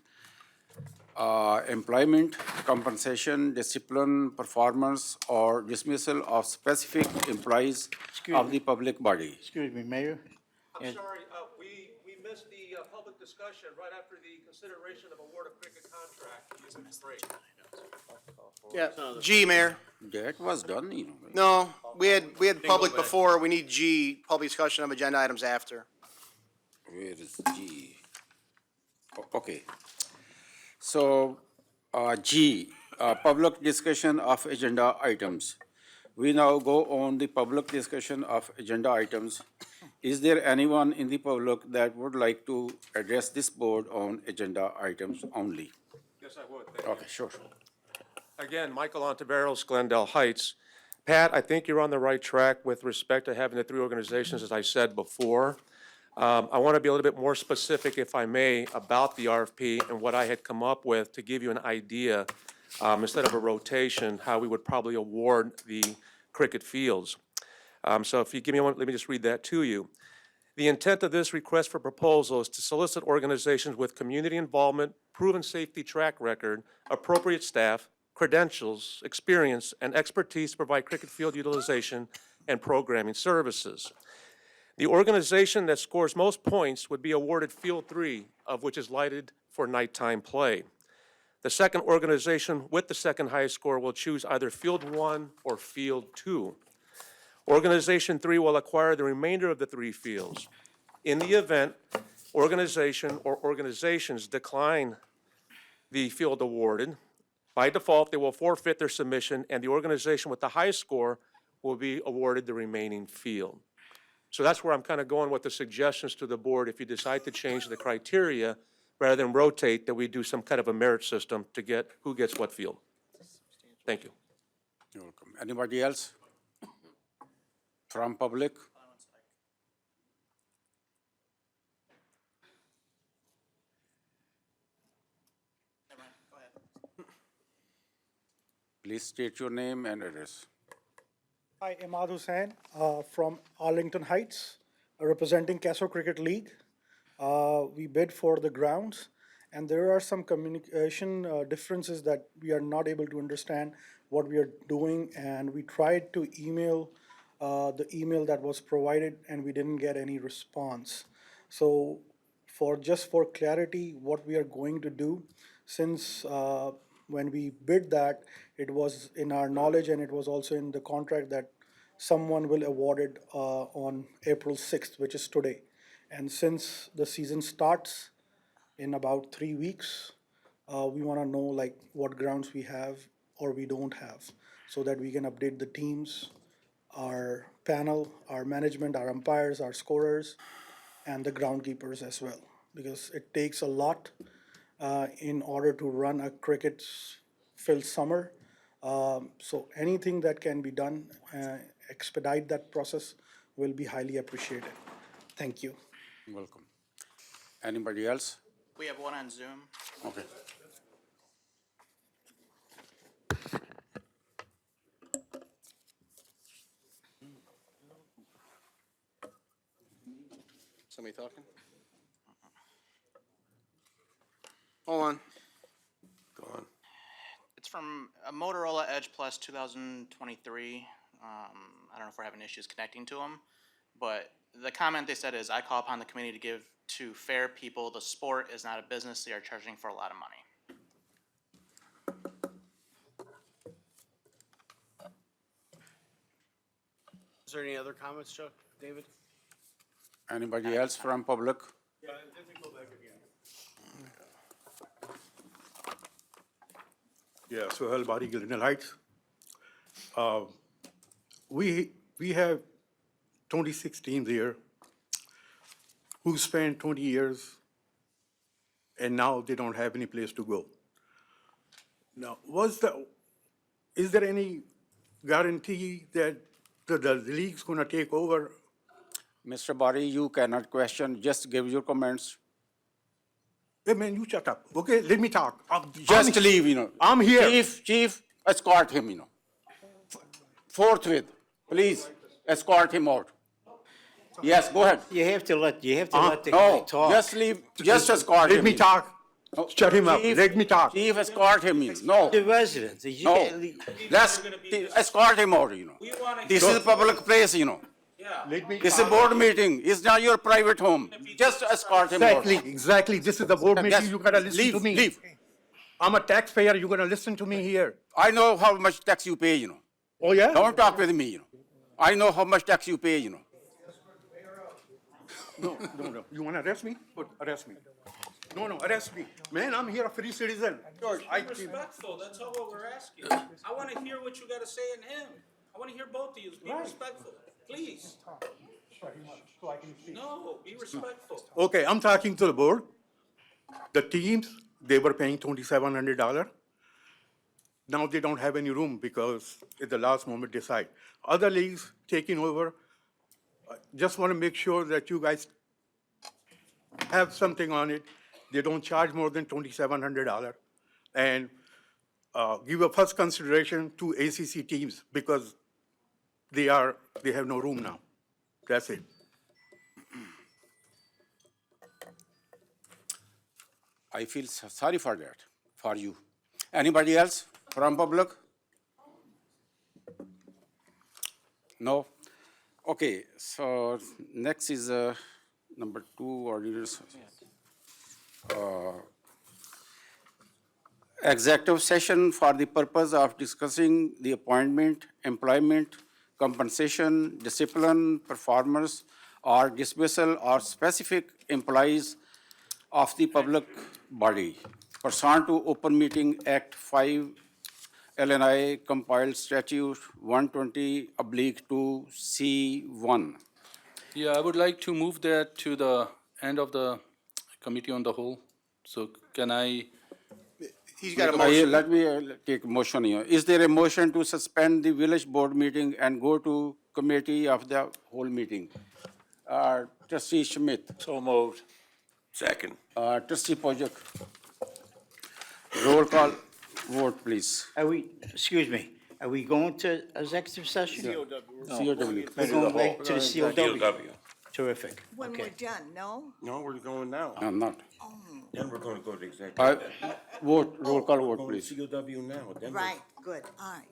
employment, compensation, discipline, performance, or dismissal of specific employees of the public body. Excuse me, Mayor? I'm sorry, we missed the public discussion right after the consideration of award of cricket contract. Break. Yeah, G, Mayor. That was done, you know. right? No, we had public before, we need G, public discussion of agenda items after. Where is G? Okay. So, G, public discussion of agenda items. We now go on the public discussion of agenda items. Is there anyone in the public that would like to address this board on agenda items only? Yes, I would. Thank you. Okay, sure. Again, Michael Ontiveros, Glendale Heights. Pat, I think you're on the right track with respect to having the three organizations, as I said before. I want to be a little bit more specific, if I may, about the RFP and what I had come up with to give you an idea, instead of a rotation, how we would probably award the cricket fields. So if you give me one, let me just read that to you. The intent of this request for proposal is to solicit organizations with community involvement, proven safety track record, appropriate staff, credentials, experience, and expertise to provide cricket field utilization and programming services. The organization that scores most points would be awarded Field 3, of which is lighted for nighttime play. The second organization with the second highest score will choose either Field 1 or Field 2. Organization 3 will acquire the remainder of the 3 fields. In the event organization or organizations decline the field awarded, by default, they will forfeit their submission, and the organization with the highest score will be awarded the remaining field. So that's where I'm kind of going with the suggestions to the board. If you decide to change the criteria, rather than rotate, that we do some kind of a merit system to get who gets what field. Thank you. You're welcome. Anybody else? From public? Please state your name and address. Hi, Imad Hussain from Arlington Heights, representing Castle Cricket League. We bid for the grounds, and there are some communication differences that we are not able to understand what we are doing, and we tried to email the email that was provided, and we didn't get any response. So for clarity, what we are going to do, since when we bid that, it was in our knowledge and it was also in the contract that someone will award it on April 6th, which is today. And since the season starts in about 3 weeks, we want to know like what grounds we have or we don't have, so that we can update the teams, our panel, our management, our umpires, our scorers, and the groundkeepers as well, because it takes a lot in order to run a cricket-filled summer. So anything that can be done, expedite that process, will be highly appreciated. Thank you. Welcome. Anybody else? We have one on Zoom. Okay. Somebody talking? Hold on. Go on. It's from a Motorola Edge Plus 2023. I don't know if we're having issues connecting to them, but the comment they said is, I call upon the committee to give to fair people. The sport is not a business. They are charging for a lot of money. Is there any other comments, Chuck, David? Anybody else from public? Yeah, let me go back again. Yeah, Sohail Bari, Glendale Heights. We have 26 teams here who spent 20 years and now they don't have any place to go. Now, is there any guarantee that the league's gonna take over? Mr. Bari, you cannot question, just give your comments. Hey, man, you shut up, okay? Let me talk. Just leave, you know. I'm here. Chief, escort him, you know. Forthwith, please, escort him out. Yes, go ahead. You have to let the guy No, talk. just leave, just escort him. Let me in. talk. No, Shut him up. Chief- Let me talk. Chief, escort him in. No, The residents, you no. can't leave. Let's escort him out, you know. We wanna This hear- is a public place, you know. Yeah. Let me This is a talk. board meeting. It's not your private home. Just escort him out. Exactly. This is the board meeting. Yes, You gotta listen leave, to me. leave. I'm a taxpayer. You gotta listen to me here. I know how much tax you pay, you know. Oh, yeah? Don't talk with me, you know. I know how much tax you pay, you know. No. You wanna arrest me? Good, arrest me. No, arrest me. Man, I'm here a free citizen. George, Be respectful, that's all what we're asking. I wanna hear what you gotta say in him. I wanna hear both of you, be respectful, please. No, be respectful. Okay, I'm talking to the board. The teams, they were paying $2,700. Now they don't have any room because at the last moment decide. Other leagues taking over. Just want to make sure that you guys have something on it. They don't charge more than $2,700. And give a first consideration to ACC teams because they have no room now. That's it. I feel sorry for that, for you. Anybody else from public? No? Okay, so next is number 2, ordinance. Executive session for the purpose of discussing the appointment, employment, compensation, discipline, performance, or dismissal of specific employees of the public body pursuant to Open Meeting Act 5 LNI compiled statute 120/2C1. Yeah, I would like to move that to the end of the committee on the whole. So can I? He's got a motion. Let me take a motion here. Is there a motion to suspend the village board meeting and go to committee of the whole meeting? Trustee Schmidt. So moved. Second. Trustee Pojek. Roll call. vote, please. Are we, excuse me, are we going to executive session? COW. We're going right to the COW. Terrific. When Okay. we're done, no? No, we're going now. I'm not. Then we're gonna go to executive. Vote, roll call We're vote, going please. to COW now. Then we're- Right, good, all right.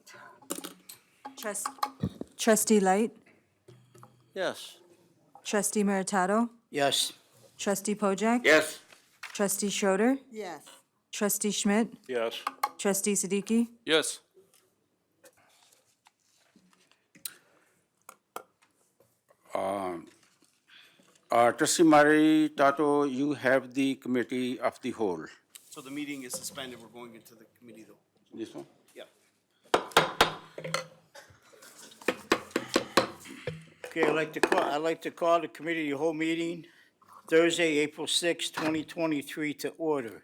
Trustee Light, Yes. Trustee Meritato, Yes. Trustee Pojek. Yes. Trustee Schroeder, Yes. Trustee Schmidt, Yes. Trustee Siddiqui. Yes. Trustee Mari Tato, you have the committee of the whole. So the meeting is suspended, we're going into the committee though. This one? Yep. Okay, I'd like to call the committee, of the whole meeting, Thursday, April 6, 2023, to order.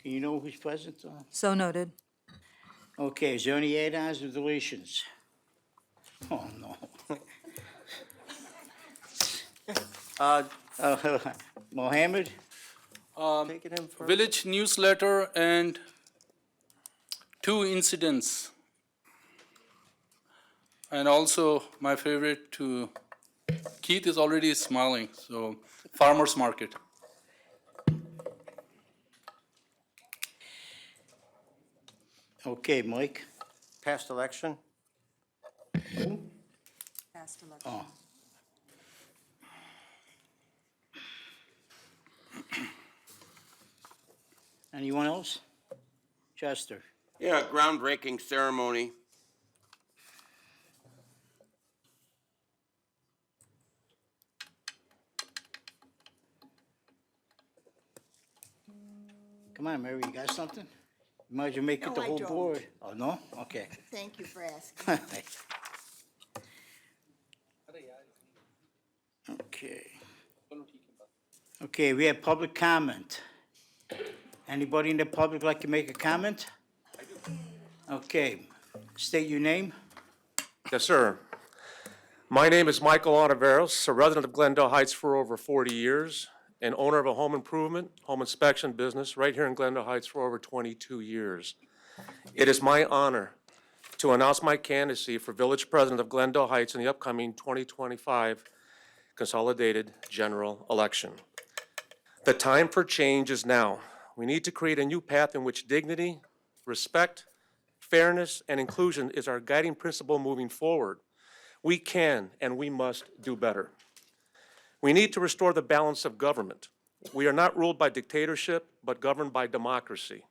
Can you know who's present? So noted. Okay, is there any add-ons or deletions? Oh, no. Mohammed? Take it in first. Village newsletter and 2 incidents. And also, my favorite to, Keith is already smiling, so farmer's market. Okay, Mike? Past election? Oh. Anyone else? Chester? Yeah, groundbreaking ceremony. Come on, Mary, you got something? You might as well make it No, the I whole don't. board. Oh, no? Okay. Thank you for asking. Okay. Okay, we have public comment. Anybody in the public like to make a comment? Okay, state your name. Yes, sir. My name is Michael Ontiveros, a resident of Glendale Heights for over 40 years, and owner of a home improvement, home inspection business right here in Glendale Heights for over 22 years. It is my honor to announce my candidacy for Village President of Glendale Heights in the upcoming 2025 Consolidated General Election. The time for change is now. We need to create a new path in which dignity, respect, fairness, and inclusion is our guiding principle moving forward. We can and we must do better. We need to restore the balance of government. We are not ruled by dictatorship, but governed by democracy.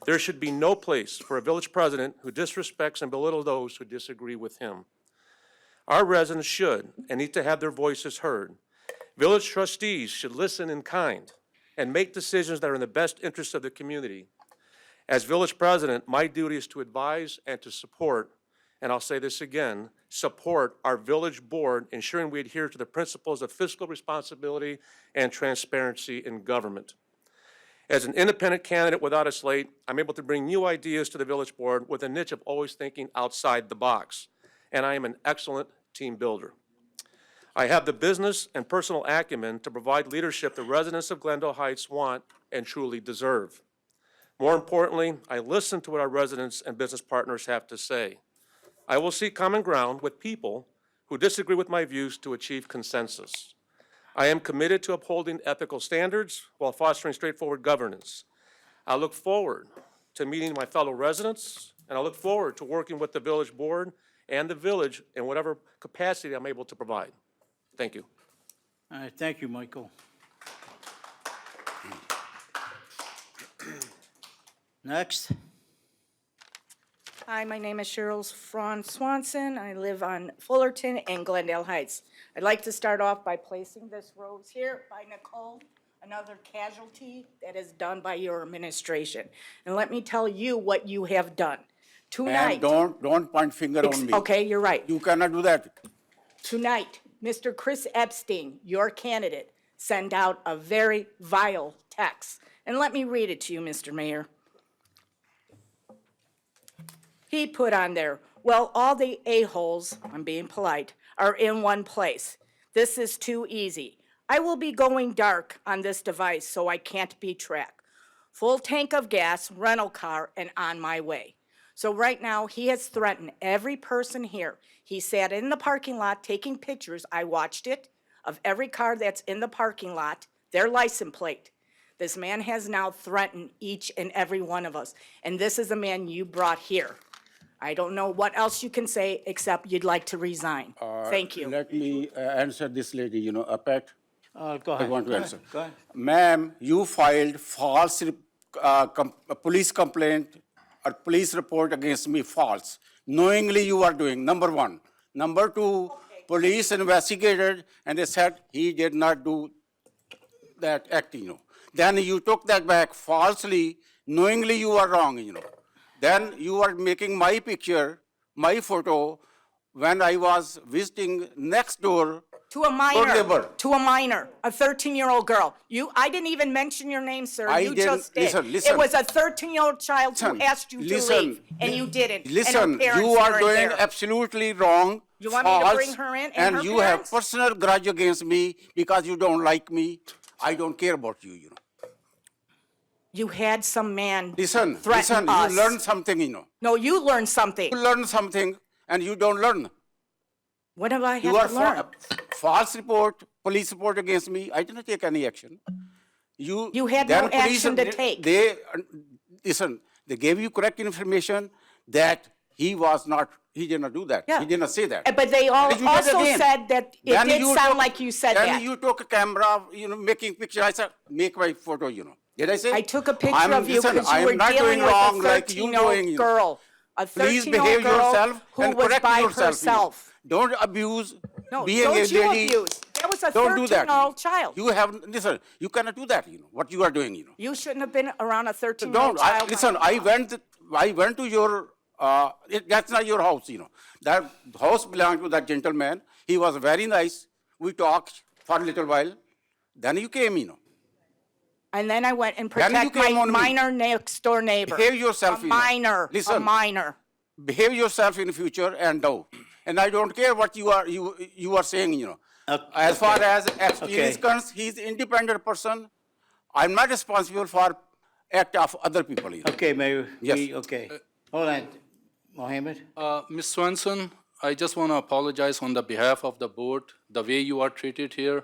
There should be no place for a village president who disrespects and belittles those who disagree with him. Our residents should and need to have their voices heard. Village trustees should listen in kind and make decisions that are in the best interest of the community. As village president, my duty is to advise and to support, and I'll say this again, support our village board, ensuring we adhere to the principles of fiscal responsibility and transparency in government. As an independent candidate without a slate, I'm able to bring new ideas to the village board with a niche of always thinking outside the box, and I am an excellent team builder. I have the business and personal acumen to provide leadership the residents of Glendale Heights want and truly deserve. More importantly, I listen to what our residents and business partners have to say. I will seek common ground with people who disagree with my views to achieve consensus. I am committed to upholding ethical standards while fostering straightforward governance. I look forward to meeting my fellow residents, and I look forward to working with the village board and the village in whatever capacity I'm able to provide. Thank you. All right, thank you, Michael. Next. Hi, my name is Cheryl Franz Swanson. I live on Fullerton and Glendale Heights. I'd like to start off by placing this rose here by Nicole, another casualty that is done by your administration. And let me tell you what you have done. Tonight. Ma'am, don't point finger on me. Okay, you're right. You cannot do that. Tonight, Mr. Chris Epstein, your candidate, sent out a very vile text. And let me read it to you, Mr. Mayor. He put on there, well, all the a-holes, I'm being polite, are in one place. This is too easy. I will be going dark on this device so I can't be tracked. full tank of gas, rental car, and on my way. So right now, he has threatened every person here. He sat in the parking lot taking pictures, I watched it, of every car that's in the parking lot, their license plate. This man has now threatened each and every one of us, and this is a man you brought here. I don't know what else you can say except you'd like to resign. Thank you. Let me answer this lady, Pat. Go ahead. I want to Go ahead. answer. Go ahead. Ma'am, you filed false police complaint or police report against me, false. Knowingly you are doing, number one. Number two, police investigated and they said he did not do that act, Then you took that back falsely, knowingly you are wrong, Then you are making my picture, my photo, when I was visiting next door. To a minor, neighbor. to a minor, a 13-year-old girl. I didn't even mention your name, sir. I You didn't- just did. listen. It was a 13-year-old child who Listen, asked you to listen. leave, and you didn't. and her Listen, parents you are weren't doing there. absolutely wrong, You want me to false, bring her in and her you have parents? personal grudge against me because you don't like me. I don't care about you, You had some man Listen, threaten us. you learn something, No, you learned something. You learn something and you don't learn. What do I You have are to learn? false report, police report against me. I didn't take any action. You had then no police- action to take. Listen, they gave you correct information that he did not do that. Yeah. He did not say that. But they all But you did also again. said that it Then did you sound took- like you said then that. you took a camera, making picture. I said, make my photo, Did I say? I took a picture I'm- of you listen, because you I'm were not dealing doing with a wrong like you 13-year-old doing, girl. A Please 13-year-old behave girl yourself who and was correct by yourself. herself. Don't abuse No, being don't a you lady. abuse. That was a Don't do that. 13-year-old child. Listen, you cannot do that, what you are doing, You shouldn't have been around a 13-year-old Don't, child. listen, I went to your, that's not your house, That house belonged to that gentleman. He was very nice. We talked for a little while. Then you came, And then I went and Then you protect came my on me. minor next door neighbor. Behave yourself, A minor, a Listen. minor. Behave yourself in the future and do. And I don't care what you are saying, As far as experience Okay. comes, he's an independent person. I'm not responsible for act of other people, Okay, Mayor. Yes. Okay. Hold on. Mohammed? Ms. Swenson, I just want to apologize on the behalf of the board, the way you are treated here.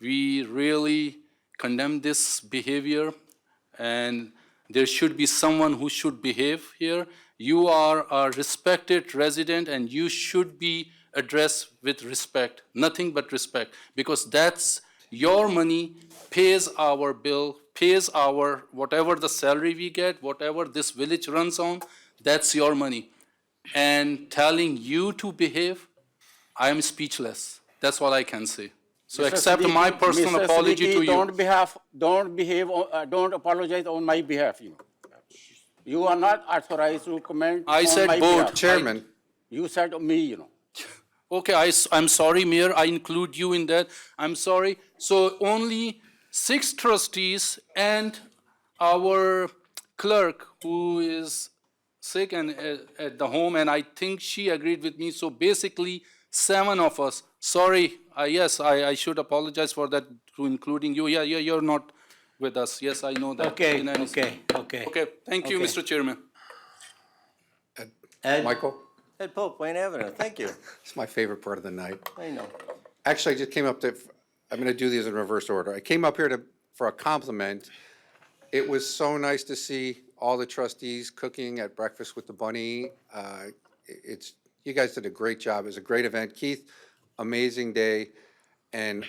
We really condemn this behavior, and there should be someone who should behave here. You are a respected resident, and you should be addressed with respect, nothing but respect, because that's your money, pays our bill, pays our, whatever the salary we get, whatever this village runs on, that's your money. And telling you to behave, I am speechless. That's all I can say. So Mr. accept Siddiqui, my personal Mr. apology Siddiqui, to you. don't apologize on my behalf, You are not authorized to comment I on said my both. behalf. Chairman. You said me, Okay, I'm sorry, Mayor, I include you in that. I'm sorry. So only 6 trustees and our clerk, who is sick and at the home, and I think she agreed with me. So basically, 7 of us. Sorry, yes, I should apologize for that, to including you. Yeah, you're not with us. Yes, I know that. Okay, In any- okay, okay. Okay, thank you, Okay. Mr. Chairman. Ed? Michael, Ed Pope, Wayne Avenue, thank you. it's my favorite part of the night. I know. Actually, I just came up to, I'm going to do these in reverse order. I came up here for a compliment. It was so nice to see all the trustees cooking at Breakfast with the Bunny. You guys did a great job. It was a great event. Keith, amazing day. And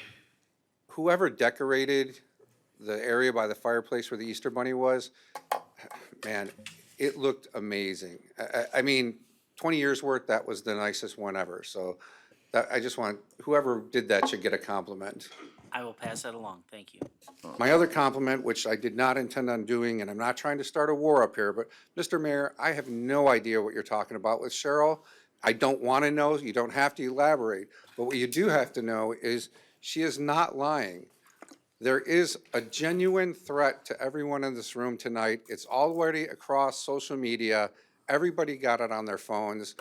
whoever decorated the area by the fireplace where the Easter Bunny was, man, it looked amazing. I mean, 20 years' worth, that was the nicest one ever. So I just want, whoever did that should get a compliment. I will pass that along, thank you. My other compliment, which I did not intend on doing, and I'm not trying to start a war up here, but Mr. Mayor, I have no idea what you're talking about with Cheryl. I don't want to know. You don't have to elaborate. But what you do have to know is she is not lying. There is a genuine threat to everyone in this room tonight. It's already across social media. Everybody got it on their phones.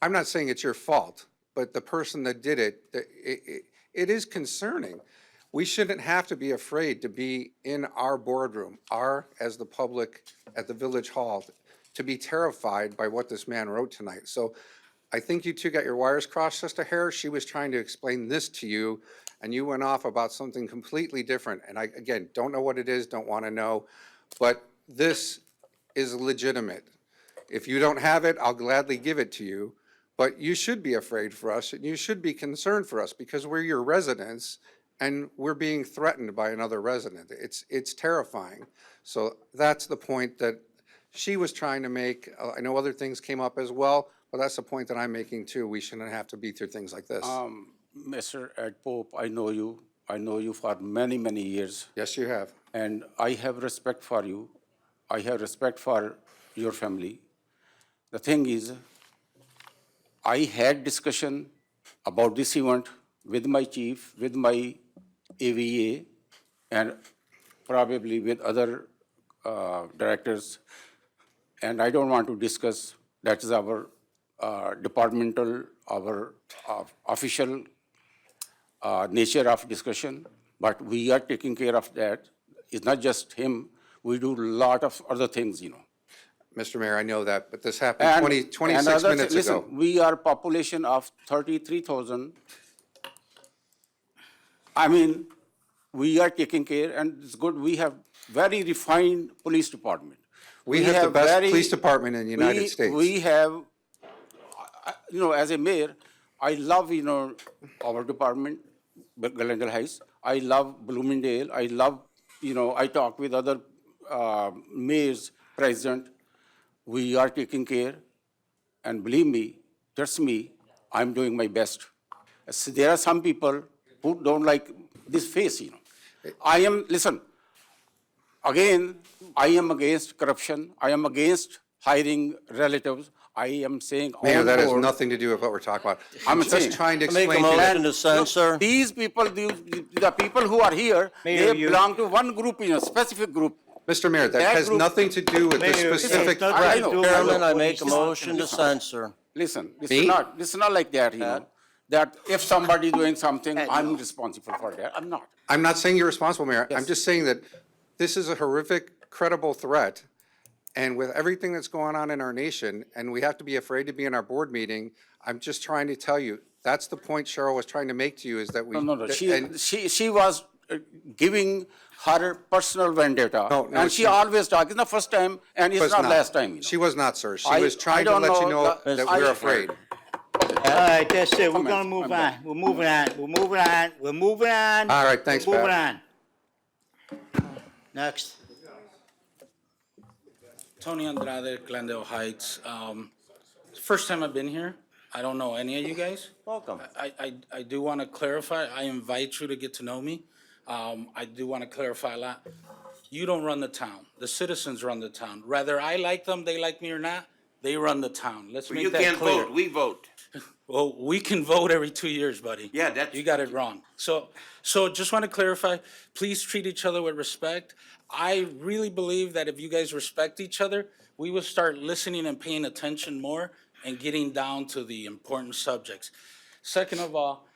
I'm not saying it's your fault, but the person that did it, it is concerning. We shouldn't have to be afraid to be in our boardroom, as the public at the Village Hall, to be terrified by what this man wrote tonight. So I think you two got your wires crossed, Sister Harris. She was trying to explain this to you, and you went off about something completely different. And I, again, don't know what it is, don't want to know, but this is legitimate. If you don't have it, I'll gladly give it to you, but you should be afraid for us, and you should be concerned for us, because we're your residents, and we're being threatened by another resident. It's terrifying. So that's the point that she was trying to make. I know other things came up as well, but that's the point that I'm making too. We shouldn't have to be through things like this. Mr. Ed Pope, I know you. I know you for many, many years. Yes, you have. And I have respect for you. I have respect for your family. The thing is, I had discussion about this event with my chief, with my AVA, and probably with other directors. And I don't want to discuss, that is our departmental, our official nature of discussion, but we are taking care of that. It's not just him, we do a lot of other things, you know. Mr. Mayor, I know that, but this happened And 26 another minutes thing, listen, ago. we are population of 33,000. I mean, we are taking care, and it's good, we have very refined police department. We have the best police department in the United we- States. We have, you know, as a mayor, I love, you know, our department, Glendale Heights. I love Bloomingdale. I love, you know, I talk with other mayors, president. We are taking care, and believe me, trust me, I'm doing my best. So there are some people who don't like this face, you know. Listen, again, I am against corruption. I am against hiring relatives. I am saying Mayor, on that has board- nothing to do with what we're talking about. I'm just saying- trying to Make a explain to you. motion to censor. These people, the people who are here, Mayor, they you- belong to one group, you know, specific group. Mr. Mayor, that That has group- nothing to do with the Mayor, it specific has nothing threat. to do with Chairman, I what make a he's motion to censor. Listen, this Me? is not like that, you know, that if somebody doing something, I'm responsible for that. I'm not. I'm not saying you're responsible, Mayor. I'm Yes. just saying that this is a horrific, credible threat. And with everything that's going on in our nation, and we have to be afraid to be in our board meeting, I'm just trying to tell you, that's the point Cheryl was trying to make to you, is that we. No. and- She was giving her personal vendetta. No, And she she- always talks. It's the first time, and it's was not last time, you know. She was not, sir. She I- was I trying to don't let you know know the- that I- we're afraid. All right, that's it. We're Comment. gonna move I'm on. done. We're moving on. We're moving on. We're moving on. All right, thanks, We're moving Pat. on. Next. Tony Andrade, Glendale Heights. First time I've been here. I don't know any of you guys. Welcome. I do want to clarify, I invite you to get to know me. I do want to clarify a lot. You don't run the town. The citizens run the town. Whether I like them, they like me or not, they run the town. Let's You make that can't clear. vote, we vote. Well, we can vote every 2 years, buddy. Yeah, that's- You got it wrong. So just want to clarify, please treat each other with respect. I really believe that if you guys respect each other, we will start listening and paying attention more and getting down to the important subjects. Second of all,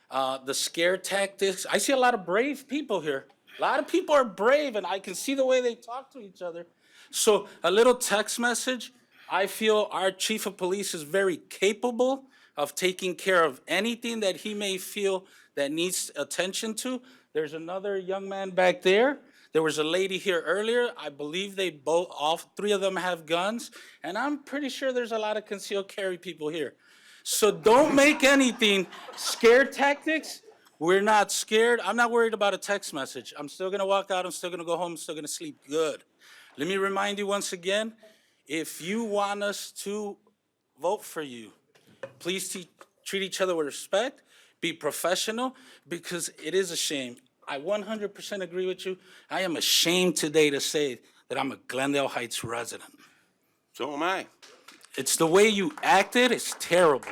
the scare tactics, I see a lot of brave people here. A lot of people are brave, and I can see the way they talk to each other. So a little text message, I feel our chief of police is very capable of taking care of anything that he may feel that needs attention to. There's another young man back there. There was a lady here earlier. I believe all three of them have guns. And I'm pretty sure there's a lot of concealed carry people here. So don't make anything scare tactics. We're not scared. I'm not worried about a text message. I'm still gonna walk out. I'm still gonna go home. I'm still gonna sleep good. Let me remind you once again, if you want us to vote for you, please treat each other with respect, be professional, because it is a shame. I 100% agree with you. I am ashamed today to say that I'm a Glendale Heights resident. So am I. It's the way you acted, it's terrible.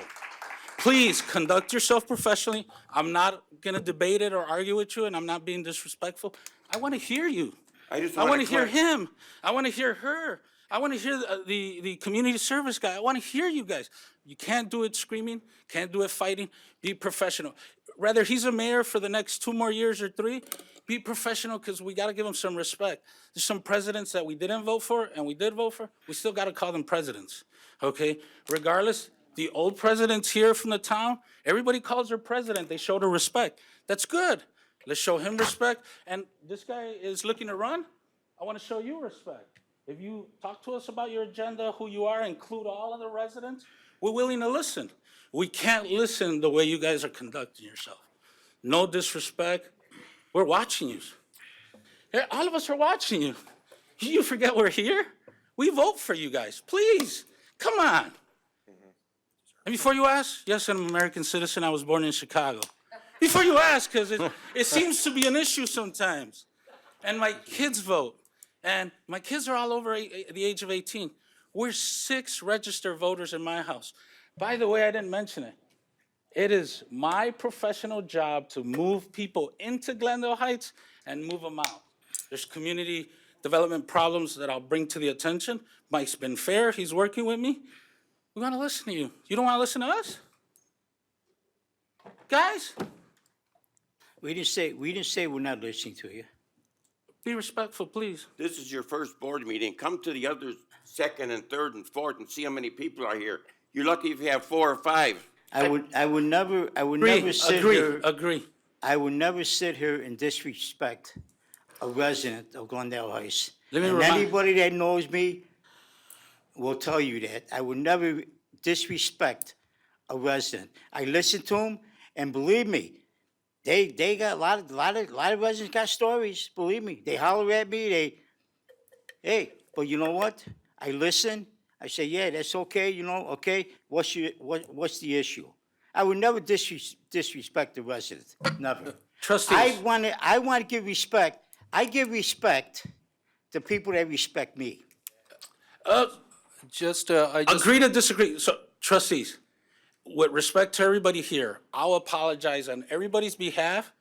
Please conduct yourself professionally. I'm not gonna debate it or argue with you, and I'm not being disrespectful. I wanna hear you. I just I wanna want to hear clar- him. I want to hear her. I want to hear the community service guy. I want to hear you guys. You can't do it screaming, can't do it fighting. Be professional. whether he's a mayor for the next 2 more years or 3, be professional, because we got to give him some respect. There's some presidents that we didn't vote for and we did vote for. We still got to call them presidents, okay? Regardless, the old presidents here from the town, everybody calls her president. They showed her respect. That's good. Let's show him respect. And this guy is looking to run. I want to show you respect. If you talk to us about your agenda, who you are, include all of the residents, we're willing to listen. We can't listen the way you guys are conducting yourself. No disrespect. We're watching you. All of us are watching you. You forget we're here? We vote for you guys. Please, come on. And before you ask, yes, I'm an American citizen. I was born in Chicago. Before you ask, because it seems to be an issue sometimes. And my kids vote. And my kids are all over the age of 18. We're 6 registered voters in my house. By the way, I didn't mention it. It is my professional job to move people into Glendale Heights and move them out. There's community development problems that I'll bring to the attention. Mike's been fair. He's working with me. We want to listen to you. You don't want to listen to us? Guys? We didn't say we're not listening to you. Be respectful, please. This is your first board meeting. Come to the other second and third and fourth and see how many people are here. You're lucky if you have 4 or 5. I would never sit here. Agree. I would never sit here and disrespect a resident of Glendale Heights. Let me And remind- anybody that knows me will tell you that. I would never disrespect a resident. I listen to them, and believe me, they got a lot of residents got stories. Believe me, they holler at me. Hey, but you know what? I listen. I say, yeah, that's okay. You know, okay. What's the issue? I would never disrespect the resident. Never. Trustees. I want to give respect. I give respect to people that respect me. I Agree to disagree. So, trustees, with respect to everybody here, I'll apologize on everybody's behalf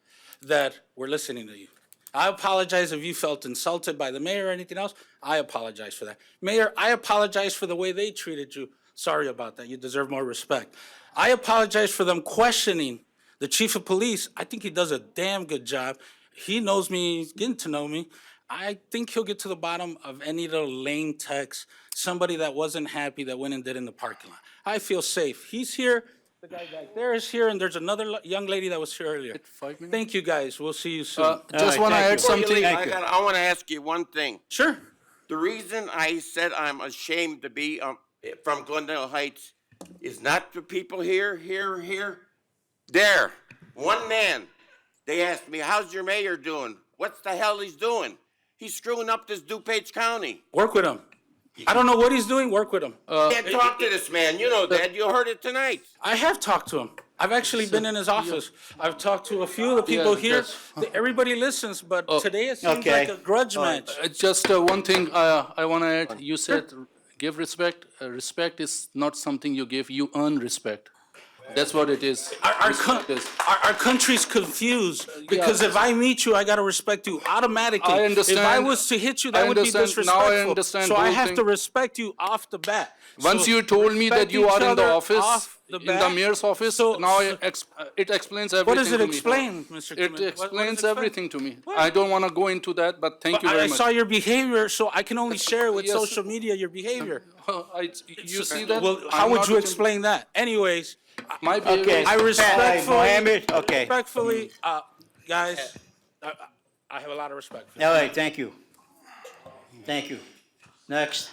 that we're listening to you. I apologize if you felt insulted by the mayor or anything else. I apologize for that. Mayor, I apologize for the way they treated you. Sorry about that. You deserve more respect. I apologize for them questioning the chief of police. I think he does a damn good job. He knows me, he's getting to know me. I think he'll get to the bottom of any little lame text, somebody that wasn't happy that went and did in the parking lot. I feel safe. He's here, the guy back there is here, and there's another young lady that was here earlier. 5 minutes? Thank you, guys. We'll see you soon. Just want to add Before you something. leave, I want to ask you one thing. Sure. The reason I said I'm ashamed to be from Glendale Heights is not the people here. There, one man. They asked me, how's your mayor doing? What's the hell he's doing? He's screwing up this DuPage County. Work with him. I don't know what he's doing. Work with him. Can't talk to this man. You know that. You heard it tonight. I have talked to him. I've actually been in his office. I've talked to a few of the people here. Everybody listens, but today it seems like a grudge match. Just one thing I want to add. You said give respect. Respect is not something you give. You earn respect. That's what it is. Our country's confused because if I meet you, I gotta respect you automatically. I understand. If I was to hit you, that I would be understand. disrespectful. Now I understand So I the whole have thing. to respect you off the bat. Once So you told me that respect you are each in the other office, off the in bat. the mayor's office, now it explains everything What does it to me. explain, Mr. It Clement? What does it explains explain? everything to me. What? I don't want to go into that, but thank you very I much. saw your behavior, so I can only share with Yes. social media your behavior. You see that? Well, I'm how would not you in- explain that? Anyways, My behavior Okay. is- I respectfully, Mohammed, okay. respectfully, guys, I have a lot of respect for you. All right, thank you. Thank you. Next.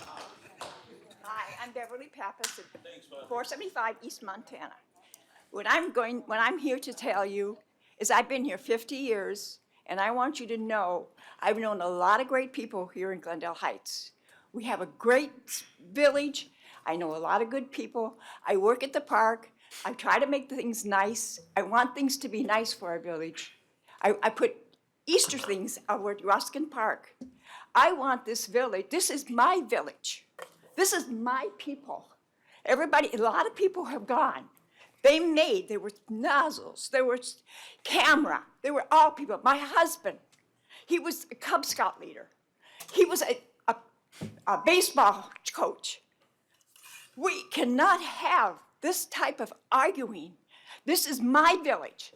Hi, I'm Beverly Pappas at 475 East Montana. What I'm here to tell you is I've been here 50 years, and I want you to know I've known a lot of great people here in Glendale Heights. We have a great village. I know a lot of good people. I work at the park. I try to make things nice. I want things to be nice for our village. I put Easter things over at Ruskin Park. I want this village, this is my village. This is my people. Everybody, a lot of people have gone. There were nozzles, there was camera, there were all people. My husband, he was a Cub Scout leader. He was a baseball coach. We cannot have this type of arguing. This is my village.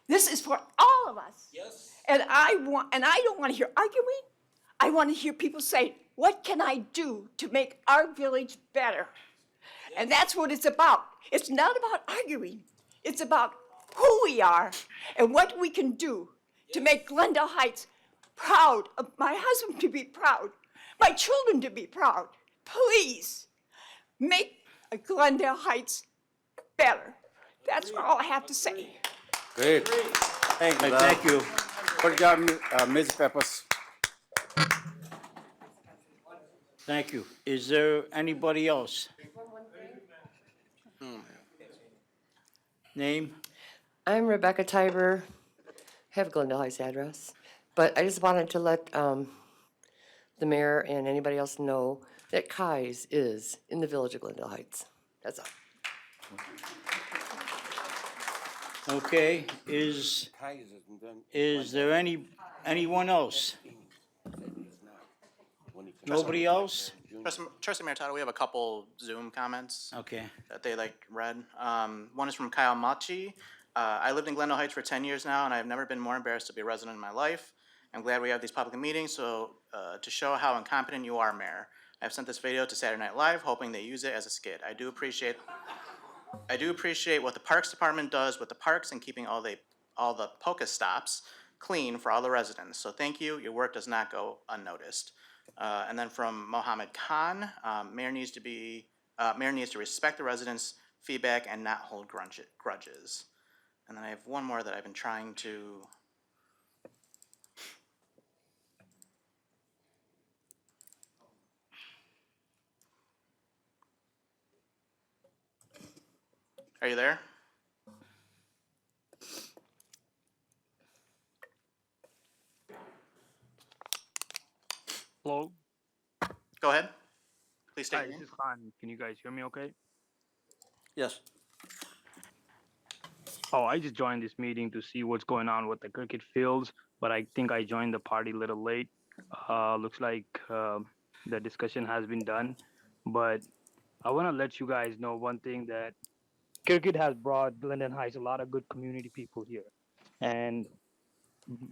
This is for all of us. Yes. And I don't want to hear arguing. I want to hear people say, what can I do to make our village better? And that's what it's about. It's not about arguing. It's about who we are and what we can do to make Glendale Heights proud, of my husband to be proud, my children to be proud. Please make Glendale Heights better. That's all I have to say. Great. Thank you, Thank you. Good job, Ms. Peppers. Thank you. Is there anybody else? Name? I'm Rebecca Tiber, have Glendale Heights address, but I just wanted to let the mayor and anybody else know that Kai's is in the village of Glendale Heights. That's all. Okay, is there anyone else? Nobody else? Trustee Meritato, we have a couple Zoom comments Okay. that they read. One is from Kyle Machi. I lived in Glendale Heights for 10 years now, and I have never been more embarrassed to be a resident in my life. I'm glad we have these public meetings to show how incompetent you are, Mayor. I've sent this video to Saturday Night Live, hoping they use it as a skit. I do appreciate what the Parks Department does with the parks and keeping all the Pokestops clean for all the residents. So thank you. Your work does not go unnoticed. And then from Mohammed Khan, mayor needs to respect the residents' feedback and not hold grudges. And then I have one more that I've been trying to. Are you there? Hello? Go ahead. Please state Hi, your this name. is Khan. Can you guys hear me okay? Yes. Oh, I just joined this meeting to see what's going on with the cricket fields, but I think I joined the party a little late. Looks like the discussion has been done, but I want to let you guys know one thing, that cricket has brought Glendale Heights a lot of good community people here. And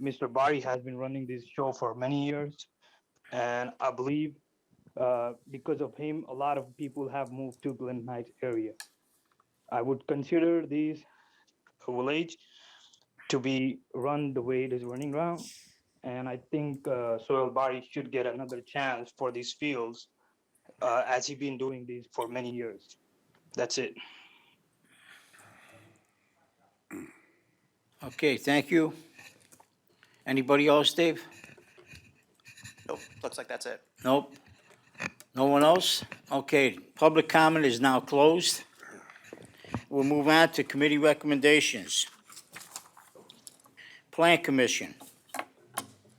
Mr. Bari has been running this show for many years. And I believe because of him, a lot of people have moved to Glendale Heights area. I would consider this village to be run the way it is running around. And I think Soil Bari should get another chance for these fields as he's been doing this for many years. That's it. Okay, thank you. Anybody else, Dave? Nope, looks like that's it. Nope. No one else? Okay, public comment is now closed. We'll move on to committee recommendations. Plan Commission.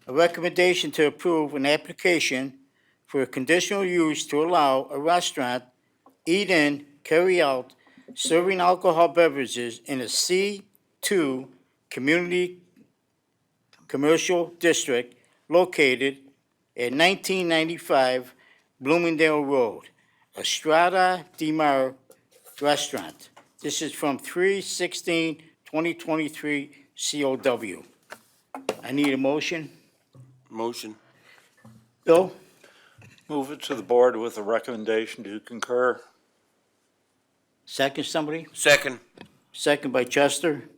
A recommendation to approve an application for a conditional use to allow a restaurant, eat-in, carry-out, serving alcohol beverages in a C2 Community Commercial District located at 1995 Bloomingdale Road, Estrada de Mar Restaurant. This is from 3/16/2023 COW. I need a motion. Motion. Bill? Move it to the board with a recommendation to concur. Second, somebody? Second. Second by Chester.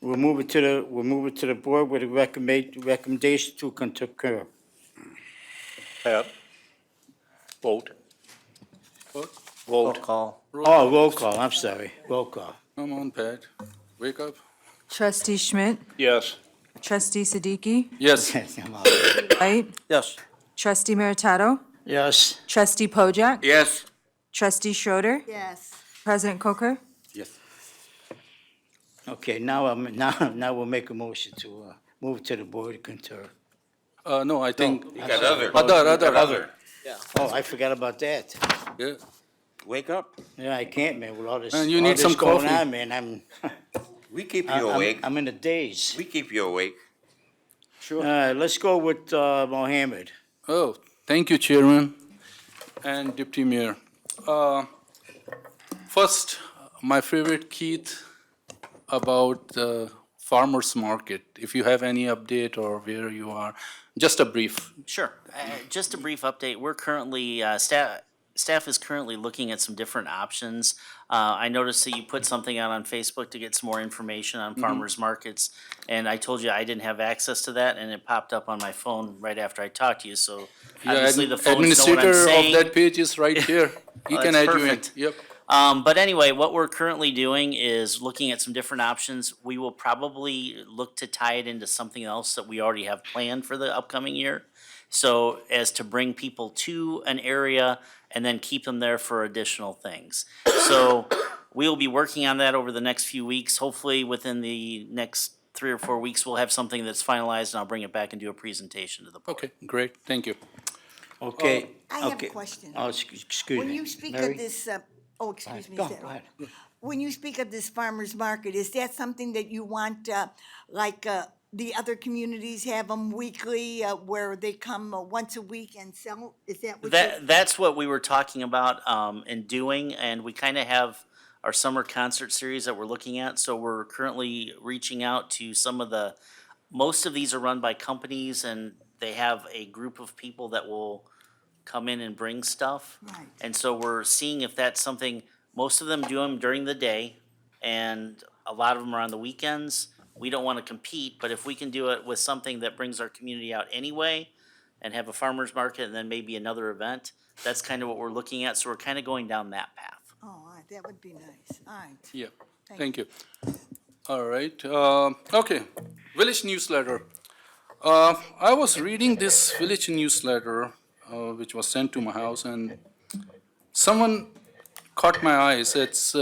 We'll move it to the board with a recommendation to concur. Pat? Vote. Roll Vote. call. Oh, roll call, I'm sorry, roll call. Come on, Pat. Wake up. Trustee Schmidt, Yes. trustee Siddiqui, Yes. White, Yes. trustee Meritato, Yes. trustee Pojek, Yes. trustee Schroeder, Yes. President Coker. Yes. Okay, now we'll make a motion to move to the board to concur. No, I think. You got other. Other. Oh, I forgot about that. Yeah. Wake up. Yeah, I can't, man, with all this, Man, you all need this some going coffee. on, man, We keep you awake. I'm in a daze. We keep you awake. Let's go with Mohammed. Oh, thank you, Chairman and Deputy Mayor. First, my favorite Keith about the farmer's market, if you have any update or where you are, just a brief. Sure. Just a brief update. We're currently, staff is currently looking at some different options. I noticed that you put something out on Facebook to get some more information on farmers markets. And I told you I didn't have access to that, and it popped up on my phone right after I talked to you, so obviously the phones know what I'm Administrator saying. of that page is right here. He Oh, can that's add you in. perfect. Yep. But anyway, what we're currently doing is looking at some different options. We will probably look to tie it into something else that we already have planned for the upcoming year. So as to bring people to an area and then keep them there for additional things. So we'll be working on that over the next few weeks. Hopefully within the next 3 or 4 weeks, we'll have something that's finalized, and I'll bring it back and do a presentation to the board. Okay, great. Thank you. Okay. I have a okay. question. Oh, excuse me. When you speak Mary? of this, excuse me, Go, Sarah. go ahead. When you speak of this farmer's market, is that something that you want, the other communities have them weekly, where they come once a week and sell? Is that what you're? That's what we were talking about and doing, and we kind of have our summer concert series that we're looking at. So we're currently reaching out to some of the, most of these are run by companies, and they have a group of people that will come in and bring stuff. Right. And so we're seeing if that's something, most of them do them during the day, and a lot of them are on the weekends. We don't want to compete, but if we can do it with something that brings our community out anyway, and have a farmer's market and then maybe another event, that's kind of what we're looking at. So we're kind of going down that path. Oh, all right, that would be nice. All right. Yeah, thank you. All right, okay, village newsletter. I was reading this village newsletter, which was sent to my house, and someone caught my eyes. It's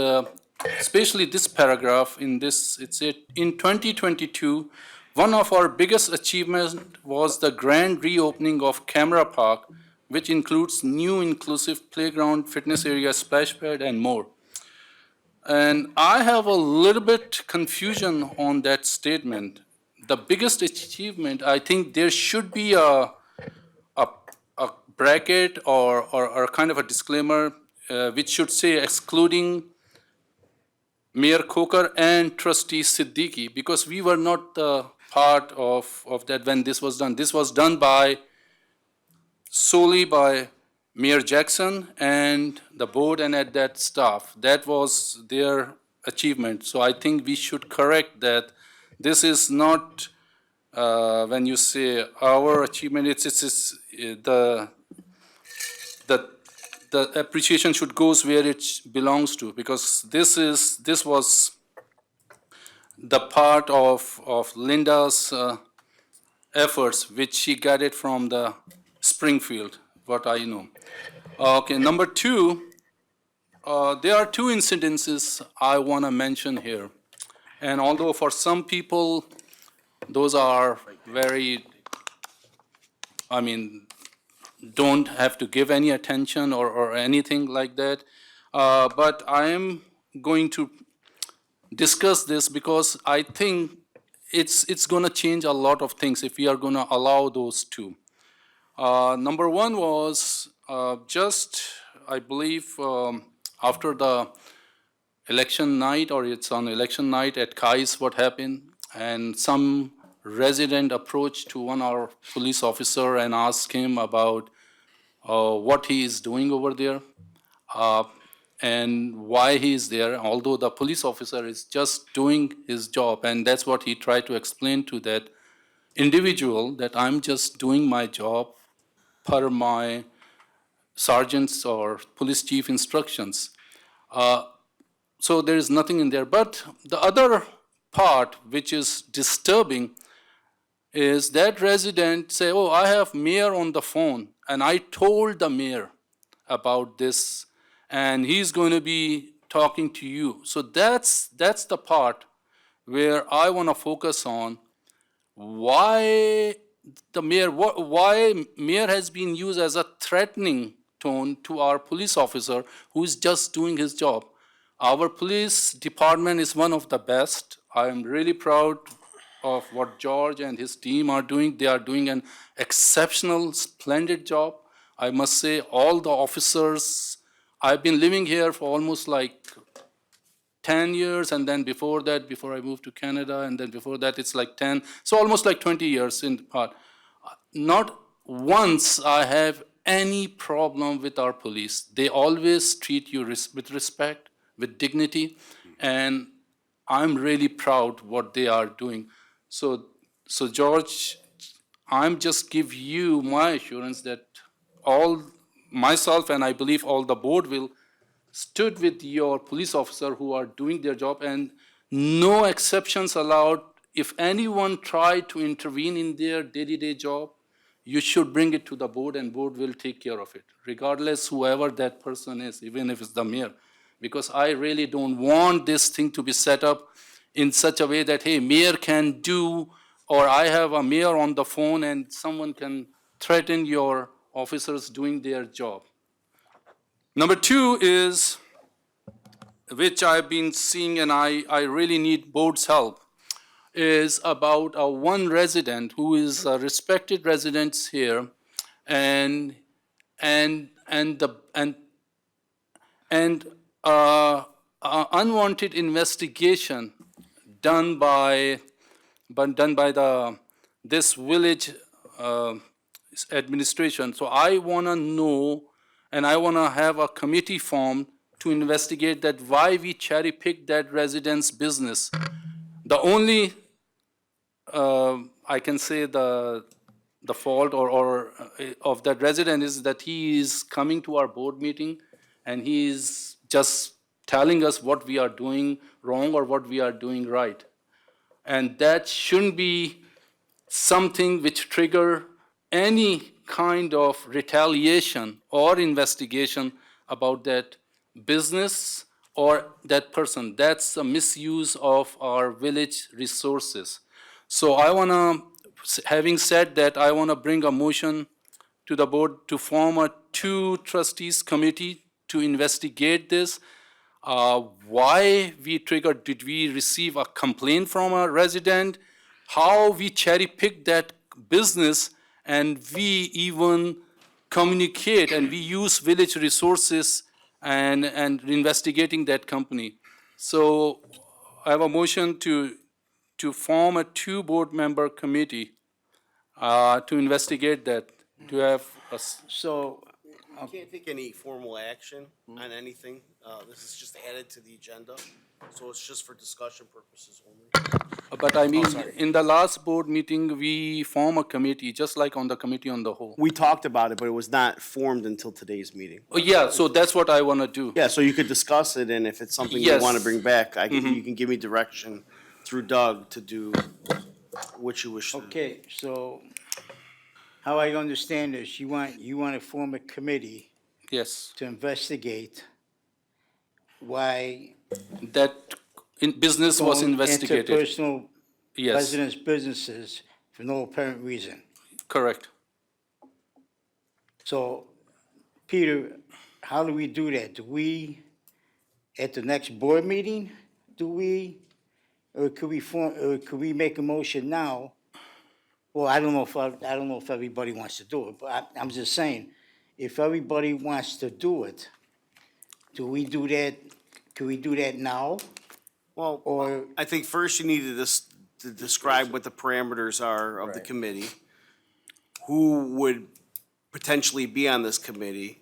especially this paragraph in this, it said, in 2022, one of our biggest achievements was the grand reopening of Camera Park, which includes new inclusive playground, fitness area, splash pad, and more. And I have a little bit confusion on that statement. The biggest achievement, I think there should be a bracket or kind of a disclaimer which should say excluding Mayor Coker and Trustee Siddiqui, because we were not part of that when this was done. This was done solely by Mayor Jackson and the board and at that staff. That was their achievement. So I think we should correct that. This is not, when you say our achievement, it's the appreciation should goes where it belongs to, because this was the part of Linda's efforts, which she got it from the Springfield, what I know. Okay, number two, there are two incidences I want to mention here. And although for some people, those are very, don't have to give any attention or anything like that. But I am going to discuss this because I think it's going to change a lot of things if we are going to allow those two. Number one was I believe, after the election night, or it's on election night at Kais, what happened, and some resident approached to one of our police officer and asked him about what he is doing over there and why he is there, although the police officer is just doing his job. And that's what he tried to explain to that individual, that I'm just doing my job per my sergeant's or police chief instructions. So there is nothing in there. But the other part which is disturbing is that resident say, oh, I have mayor on the phone, and I told the mayor about this, and he's going to be talking to you. So that's the part where I want to focus on why mayor has been used as a threatening tone to our police officer who is just doing his job. Our police department is one of the best. I am really proud of what George and his team are doing. They are doing an exceptional, splendid job. I must say, all the officers, I've been living here for almost like 10 years, and then before that, before I moved to Canada, and then before that, it's like 10. So almost like 20 years in part. Not once I have any problem with our police. They always treat you with respect, with dignity, and I'm really proud what they are doing. So George, I'm just give you my assurance that all myself and I believe all the board will stood with your police officer who are doing their job, and no exceptions allowed. If anyone try to intervene in their day-to-day job, you should bring it to the board and board will take care of it, regardless whoever that person is, even if it's the mayor. Because I really don't want this thing to be set up in such a way that, hey, mayor can do, or I have a mayor on the phone and someone can threaten your officers doing their job. Number two is, which I've been seeing and I really need board's help, is about one resident who is a respected resident here, and unwanted investigation done by this village administration. So I want to know, and I want to have a committee formed to investigate that why we cherry picked that resident's business. The only, I can say the fault or of that resident is that he is coming to our board meeting and he is just telling us what we are doing wrong or what we are doing right. And that shouldn't be something which trigger any kind of retaliation or investigation about that business or that person. That's a misuse of our village resources. So I want to, having said that, I want to bring a motion to the board to form a 2 trustees committee to investigate this. Why we triggered, did we receive a complaint from a resident? How we cherry picked that business, and we even communicate and we use village resources and investigating that company. So I have a motion to form a 2 board member committee to investigate that, to have us. So, you can't take any formal action on anything. This is just added to the agenda, so it's just for discussion purposes only. But I mean, in the last board meeting, we form a committee, just like on the committee on the whole. We talked about it, but it was not formed until today's meeting. Oh, yeah, so that's what I want to do. Yeah, so you could discuss it, and if it's something you Yes. want to bring back, you can give me direction through Doug to do what you wish to do. Okay, so how I understand this, you want to form a committee Yes, to investigate why that business was going investigated. interpersonal Yes, residents' businesses for no apparent reason. correct. So, Peter, how do we do that? Do we, at the next board meeting, or could we make a motion now? Well, I don't know if everybody wants to do it, but I'm just saying, if everybody wants to do it, do we do that, can we do that now? Well, Or, I think first you need to describe what the parameters are of the committee, who would potentially be on this committee,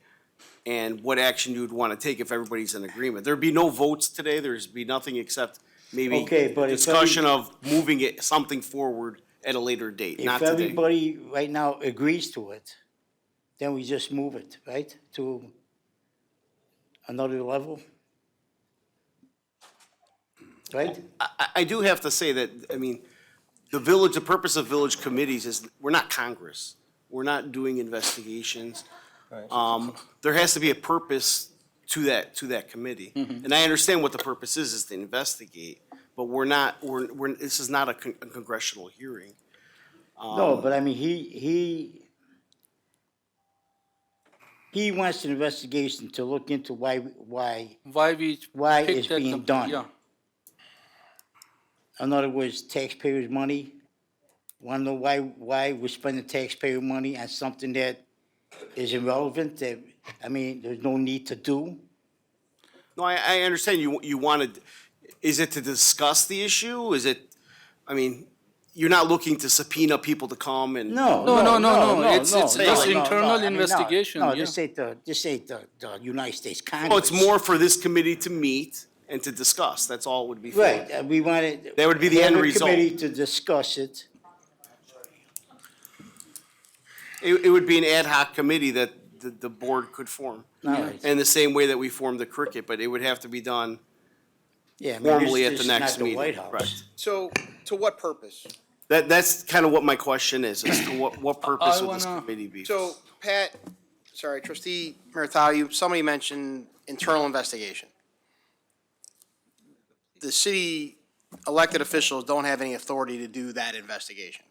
and what action you would want to take if everybody's in agreement. There'd be no votes today, there'd be nothing except maybe Okay, but if discussion of moving something forward at a later date, not if today. everybody right now agrees to it, then we just move it, right, to another level? Right? I do have to say that, I mean, the purpose of village committees is, we're not Congress. We're not doing investigations. There has to be a purpose to that committee. And I understand what the purpose is to investigate, but this is not a congressional hearing. No, but I mean, he wants an investigation to look into why Why we it's picked that being done. Yeah, In other words, taxpayers' money. Want to know why we're spending taxpayer money on something that is irrelevant, that, I mean, there's no need to do? No, I understand you wanted, is it to discuss the issue? Is it, I mean, you're not looking to subpoena people to come and? No, it's just internal investigation, No, yeah. this ain't the United States Congress. Oh, it's more for this committee to meet and to discuss. That's all it would be for. Right, we wanted. That would be the end have a result. committee to discuss it. It would be an ad hoc committee that the board could form. All right. In the same way that we formed the cricket, but it would have to be done Yeah, I mean, formally this- at the this is next not the meeting. White House. Right. So, to what purpose? That's kind of what my question is, as to what purpose I would this wanna- committee be? So, Pat, sorry, trustee Meritalu, somebody mentioned internal investigation. The city elected officials don't have any authority to do that investigation,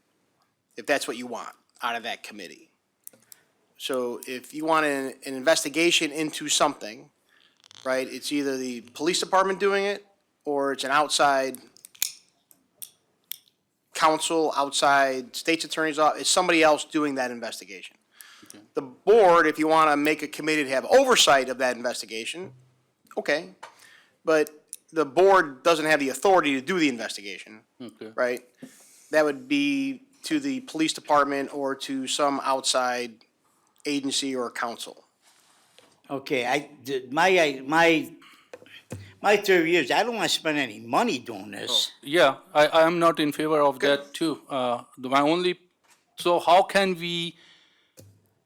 if that's what you want out of that committee. So if you want an investigation into something, right, it's either the police department doing it, or it's an outside counsel, outside state's attorney's office, it's somebody else doing that investigation. The board, if you want to make a committee to have oversight of that investigation, okay, but the board doesn't have the authority to do the investigation, Okay. right? That would be to the police department or to some outside agency or council. Okay, my 30 years, I don't want to spend any money doing this. Yeah, I am not in favor of that too. My only, so how can we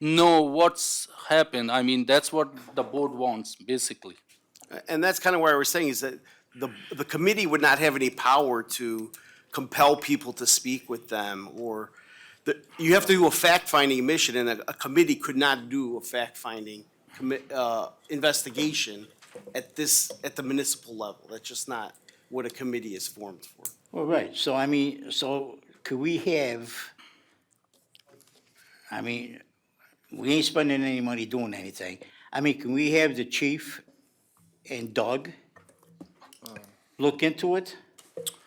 know what's happened? I mean, that's what the board wants, basically. And that's kind of where I was saying is that the committee would not have any power to compel people to speak with them, or you have to do a fact-finding mission, and a committee could not do a fact-finding investigation at the municipal level. That's just not what a committee is formed for. Well, right, so I mean, so could we have, I mean, we ain't spending any money doing anything. I mean, can we have the chief and Doug look into it?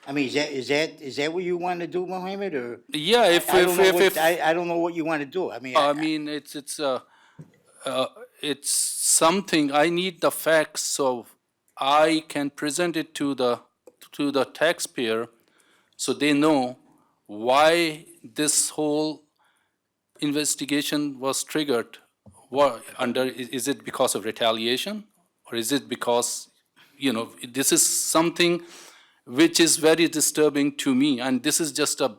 I mean, is that what you want to do, Mohammed, or? Yeah, if I don't know what you want to do, I mean. I mean, it's something, I need the facts so I can present it to the taxpayer so they know why this whole investigation was triggered. Is it because of retaliation? Or is it because, this is something which is very disturbing to me, and this is just a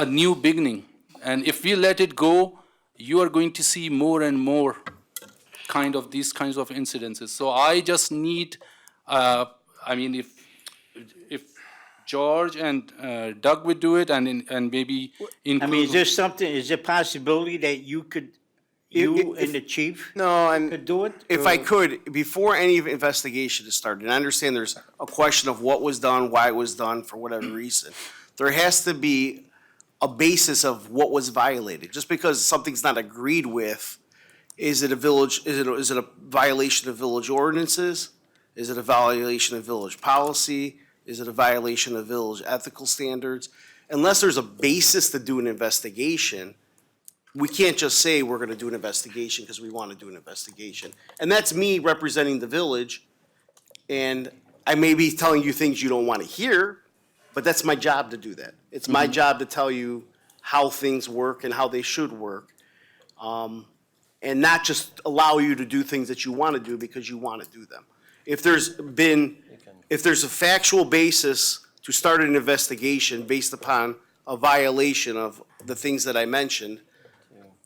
new beginning. And if we let it go, you are going to see more and more these kinds of incidences. So I just need, if George and Doug would do it, and maybe include. I mean, is there a possibility that you could, and the chief? No, and could do it? If I could, before any investigation is started, and I understand there's a question of what was done, why it was done, for whatever reason, there has to be a basis of what was violated. Just because something's not agreed with, is it a violation of village ordinances? Is it a violation of village policy? Is it a violation of village ethical standards? Unless there's a basis to do an investigation, we can't just say we're gonna do an investigation because we want to do an investigation. And that's me representing the village, and I may be telling you things you don't want to hear, but that's my job to do that. It's my job to tell you how things work and how they should work. And not just allow you to do things that you want to do because you want to do them. If there's a factual basis to start an investigation based upon a violation of the things that I mentioned,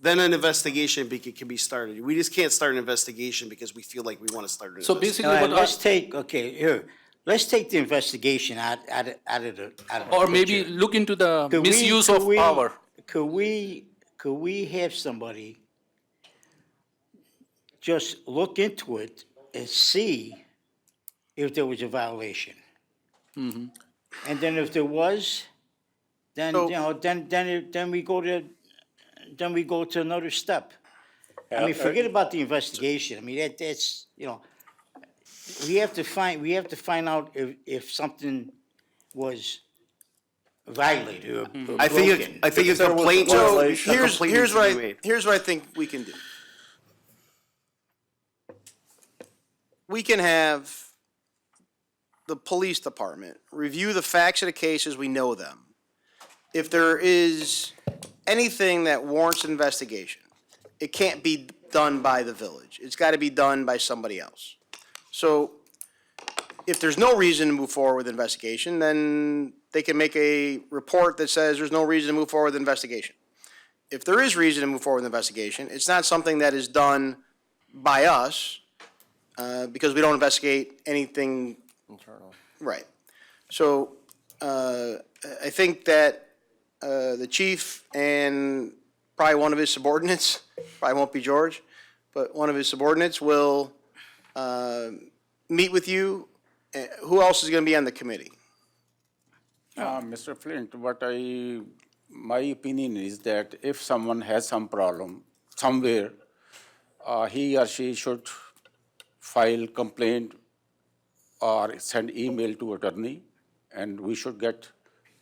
then an investigation can be started. We just can't start an investigation because we feel like we want to start an So investigation. basically, Let's take the investigation out of the or maybe picture. look into the Could we- misuse could of we- power. Could we have somebody just look into it and see if there was a violation? And then if there was, then, then we go to another step. I mean, forget about the investigation. I mean, that's, we have to find out if something was violated or broken. I think a complaint. So a complaint needs to be made. here's what I think we can do. We can have the police department review the facts of the case as we know them. If there is anything that warrants investigation, it can't be done by the village. It's got to be done by somebody else. So if there's no reason to move forward with investigation, then they can make a report that says there's no reason to move forward with investigation. If there is reason to move forward with investigation, it's not something that is done by us, because we don't investigate anything. Internal. Right. So, I think that, the chief and probably one of his subordinates, probably won't be George, but one of his subordinates will, meet with you. Who else is gonna be on the committee? Mr. Flint, my opinion is that if someone has some problem somewhere, he or she should file complaint or send email to attorney, and we should get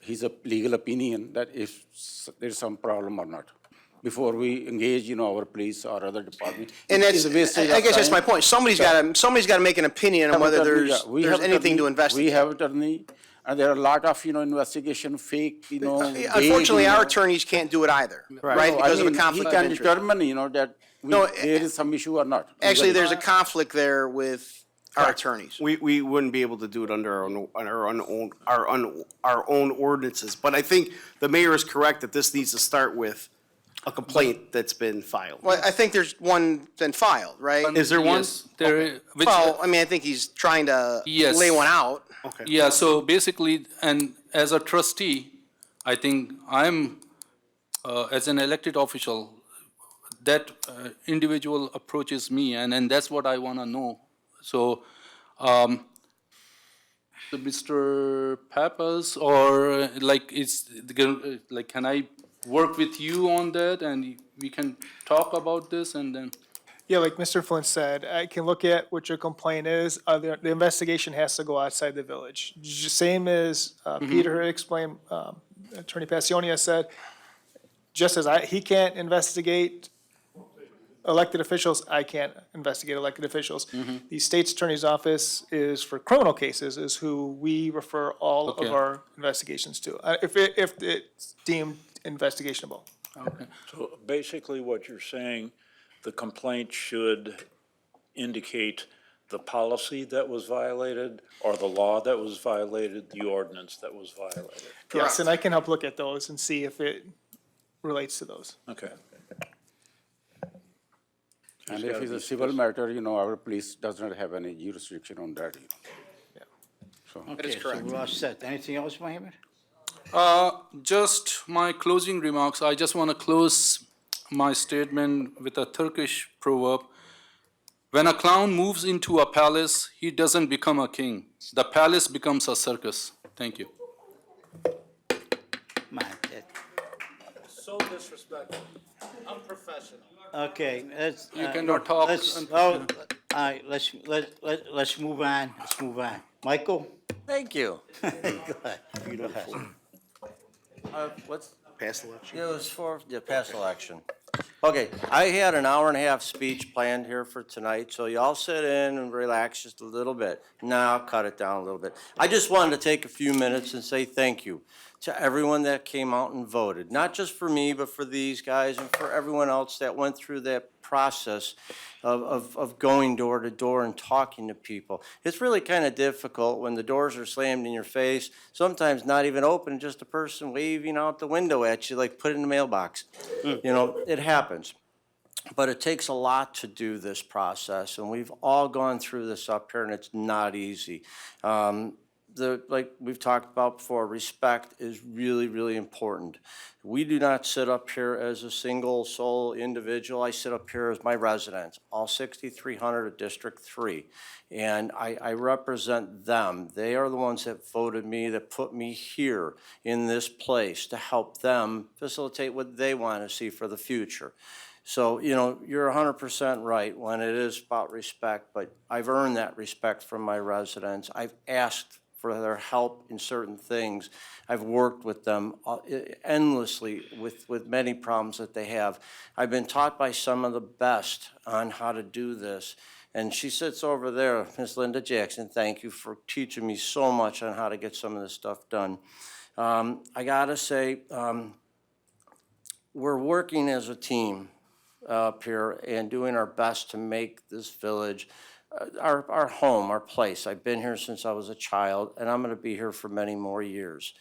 his legal opinion that if there's some problem or not, before we engage, our police or other department. And It that's, is a wastage I of guess that's my time. point. Somebody's gotta make an opinion on whether there's anything to investigate. We have attorney, and there are a lot of, investigation, fake, vague, Unfortunately, our attorneys can't do it either, right? No, Because of a he conflict of can interest. determine, that No, there is some issue or not. Actually, there's a conflict there with our attorneys. We wouldn't be able to do it under our own ordinances. But I think the mayor is correct that this needs to start with a complaint that's been filed. Well, I think there's one been filed, right? Is there one? Yes, there is, which, Well, I mean, I think he's trying to Yes. lay one out. Okay. yeah, so basically, and as a trustee, I think I'm, as an elected official, that individual approaches me, and that's what I want to know. So, so Mr. Pappas, or can I work with you on that, and we can talk about this, and then? Yeah, like Mr. Flint said, I can look at what your complaint is. The investigation has to go outside the village. Same as Peter had explained, Attorney Passionia said, just as he can't investigate elected officials, I can't investigate elected officials. The state's attorney's office is for criminal cases, is who we refer all Okay. of our investigations to, if it's deemed investigationable. Okay. So basically what you're saying, the complaint should indicate the policy that was violated, or the law that was violated, the ordinance that was violated. Yes, and I can help look at those and see if it relates to those. Okay. And if it's a civil matter, our police does not have any jurisdiction on that. So, Okay, so we're all set. Anything else, Mohammed? Just my closing remarks. I just want to close my statement with a Turkish proverb. When a clown moves into a palace, he doesn't become a king. The palace becomes a circus. Thank you. So disrespectful, unprofessional. Okay, let's. You cannot talk All right, let's move on. Let's move on. Michael? Thank you. Go ahead. Beautiful. What's? Past election. It was for the past election. Okay, I had an hour and a half speech planned here for tonight, so y'all sit in and relax just a little bit. Now I'll cut it down a little bit. I just wanted to take a few minutes and say thank you to everyone that came out and voted. Not just for me, but for these guys and for everyone else that went through that process of going door to door and talking to people. It's really kind of difficult when the doors are slammed in your face, sometimes not even open, just a person waving out the window at you, like put it in the mailbox. It happens. But it takes a lot to do this process, and we've all gone through this up here, and it's not easy. Like we've talked about before, respect is really, really important. We do not sit up here as a single sole individual. I sit up here as my residents, all 6,300 of District 3. And I represent them. They are the ones that voted me, that put me here in this place to help them facilitate what they want to see for the future. So, you're 100% right when it is about respect, but I've earned that respect from my residents. I've asked for their help in certain things. I've worked with them endlessly with many problems that they have. I've been taught by some of the best on how to do this. And she sits over there, Miss Linda Jackson. Thank you for teaching me so much on how to get some of this stuff done. I gotta say, we're working as a team up here and doing our best to make this village our home, our place. I've been here since I was a child, and I'm gonna be here for many more years.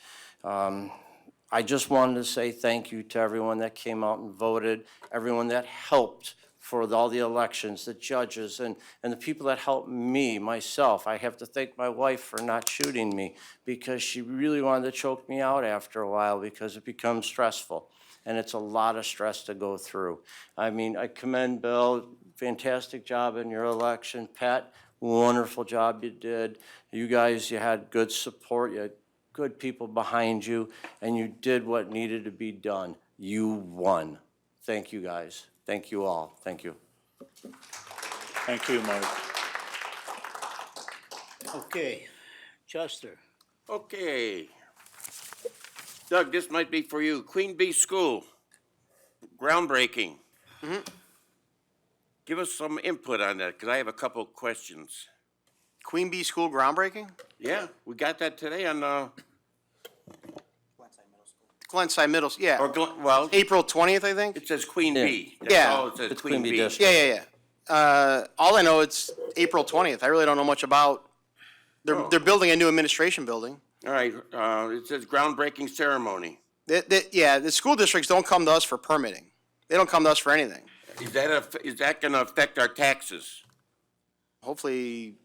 I just wanted to say thank you to everyone that came out and voted, everyone that helped for all the elections, the judges, and the people that helped me, myself. I have to thank my wife for not shooting me because she really wanted to choke me out after a while because it becomes stressful. And it's a lot of stress to go through. I mean, I commend Bill, fantastic job in your election. Pat, wonderful job you did. You guys, you had good support, you had good people behind you, and you did what needed to be done. You won. Thank you, guys. Thank you all. Thank you. Thank you, Mike. Okay, Chester. Okay. Doug, this might be for you. Queen Bee School, groundbreaking. Give us some input on that, because I have a couple of questions. Queen Bee School groundbreaking? Yeah, we got that today on, Glenside Middle, yeah. or, well, April 20th, I think? it says Queen Bee. That's Yeah. all it says, It's Queen Bee. District. Yeah. All I know, it's April 20th. I really don't know much about, they're building a new administration building. All right, it says groundbreaking ceremony. Yeah, the school districts don't come to us for permitting. They don't come to us for anything. Is that gonna affect our taxes? Hopefully,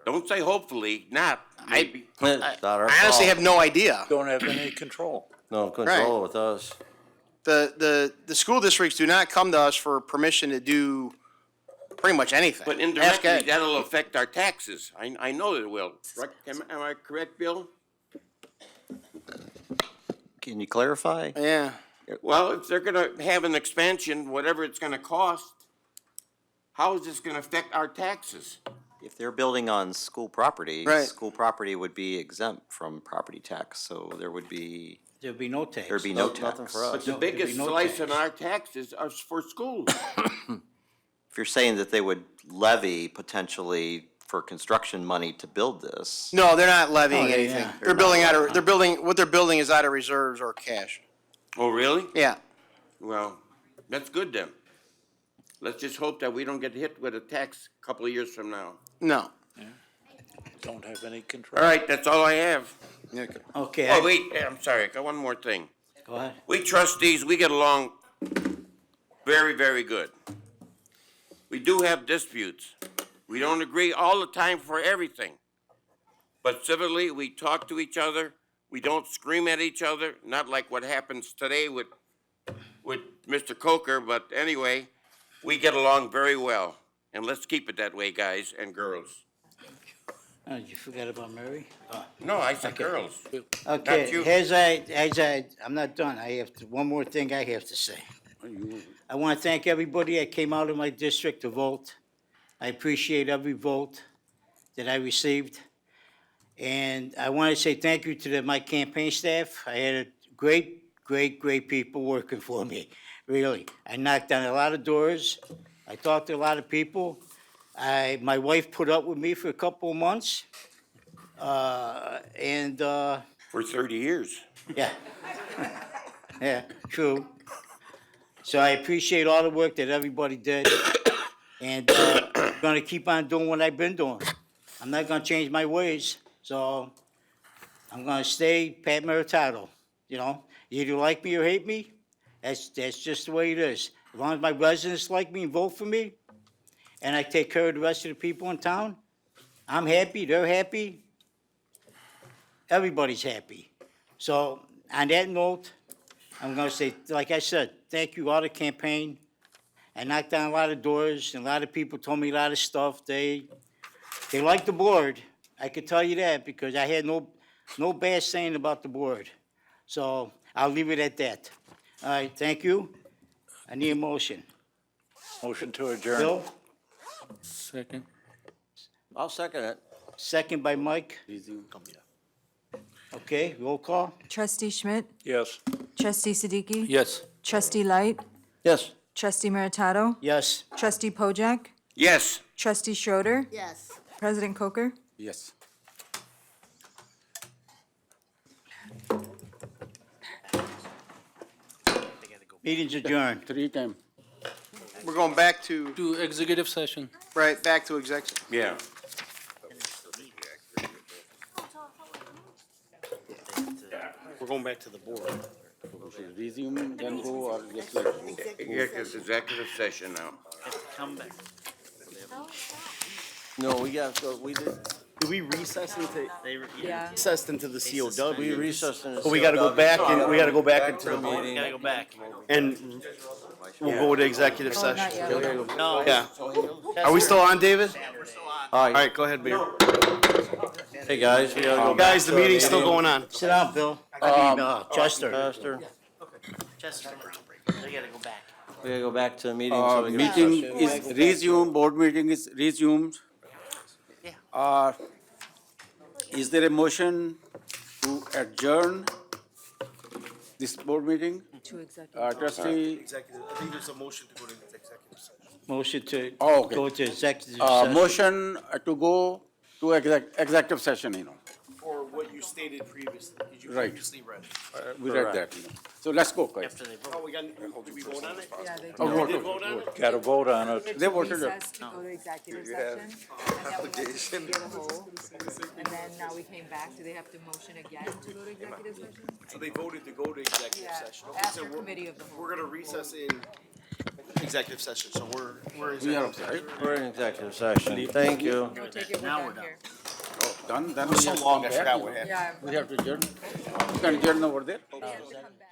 Don't say hopefully, not, maybe. It's not our I honestly fault. have no idea. Don't have any control. No control with us. The school districts do not come to us for permission to do pretty much anything. But Ask indirectly, Ed. that'll affect our taxes. I know it will. Am I correct, Bill? Can you clarify? Yeah. Well, if they're gonna have an expansion, whatever it's gonna cost, how is this gonna affect our taxes? If they're building on school property, Right. school property would be exempt from property tax, so there'd be no tax. there'd be no Nothing tax. for us. But the biggest slice in our taxes are for schools. If you're saying that they would levy potentially for construction money to build this, No, they're not levying Oh, yeah, anything. yeah. They're building what they're building is out of reserves or cash. Oh, really? Yeah. Well, that's good then. Let's just hope that we don't get hit with a tax a couple of years from now. No. Don't have any control. All right, that's all I have. Okay. Oh, wait, I'm sorry, I got one more thing. Go ahead. We trustees, we get along very, very good. We do have disputes. We don't agree all the time for everything. But civilly, we talk to each other. We don't scream at each other, not like what happens today with Mr. Coker, but anyway, we get along very well. And let's keep it that way, guys and girls. Oh, you forgot about Mary? No, I said girls. Not you. Okay, I'm not done. One more thing I have to say. I want to thank everybody that came out of my district to vote. I appreciate every vote that I received. And I want to say thank you to my campaign staff. I had great people working for me, really. I knocked on a lot of doors. I talked to a lot of people. My wife put up with me for a couple of months. For 30 years. Yeah. Yeah, true. So I appreciate all the work that everybody did. And I'm gonna keep on doing what I've been doing. I'm not gonna change my ways, so I'm gonna stay Pat Meritato, you know? You either like me or hate me, that's just the way it is. As long as my residents like me and vote for me, and I take care of the rest of the people in town, I'm happy, they're happy, everybody's happy. So, on that note, I'm gonna say, like I said, thank you all the campaign. I knocked down a lot of doors, and a lot of people told me a lot of stuff. They liked the board, I could tell you that, because I had no bad saying about the board. So, I'll leave it at that. All right, thank you. I need a motion. Motion to adjourn. Bill, Second. I'll second it. second by Mike. Okay, roll call. Trustee Schmidt? Yes. Trustee Siddiqui? Yes. Trustee Light? Yes. Trustee Meritato? Yes. Trustee Pojek? Yes. Trustee Schroeder, Yes. President Coker. Yes. Meeting's adjourned. 3 times. We're going back to, To executive session. right, back to executive. Yeah. We're going back to the board. Resume, then go, or just like. Executive session now. Come back. No, we got, we did, Did we recess into, Yeah. recessed into the COW? we recessed in the. But we gotta go back and, we gotta go back into the meeting. meeting. Gotta go back. And we'll go to executive Oh, session. not yet. No. Yeah. Are we still on, David? All right, go ahead, Mayor. Hey, guys, we gotta go back Guys, the to our meeting's still meeting. going on. Sit down, Bill. Chester. Pastor, Chester, they gotta go back. we gotta go back to the meeting. so we can Meeting discuss. is resumed, board meeting is resumed. Is there a motion to adjourn this board meeting? To executive. Trustee, Executive, I think there's a motion to go to executive session. Motion to Oh, okay. go to executive session. motion to go to executive session, For what you stated previously, did you Right. previously read? we read that, So let's go, guys. After they vote. Oh, we got, did we vote on it? Yeah, they Oh, do. vote, Did vote, vote on it? Got to vote on it. They voted it. Recess to go to executive session, and then we went to get a whole, and then now we came back. Do they have to motion again to go to executive session? So they voted to go to executive Yeah, session. Okay, so after we're- committee of the whole. We're gonna recess in executive session, so we're We are okay, right? We're in executive session. Thank you. No, take it, Now we're we're done done. here. Done, then It was we so have to long, come I back, forgot what happened. Yeah. We have to adjourn. You can adjourn over there. We have to come back.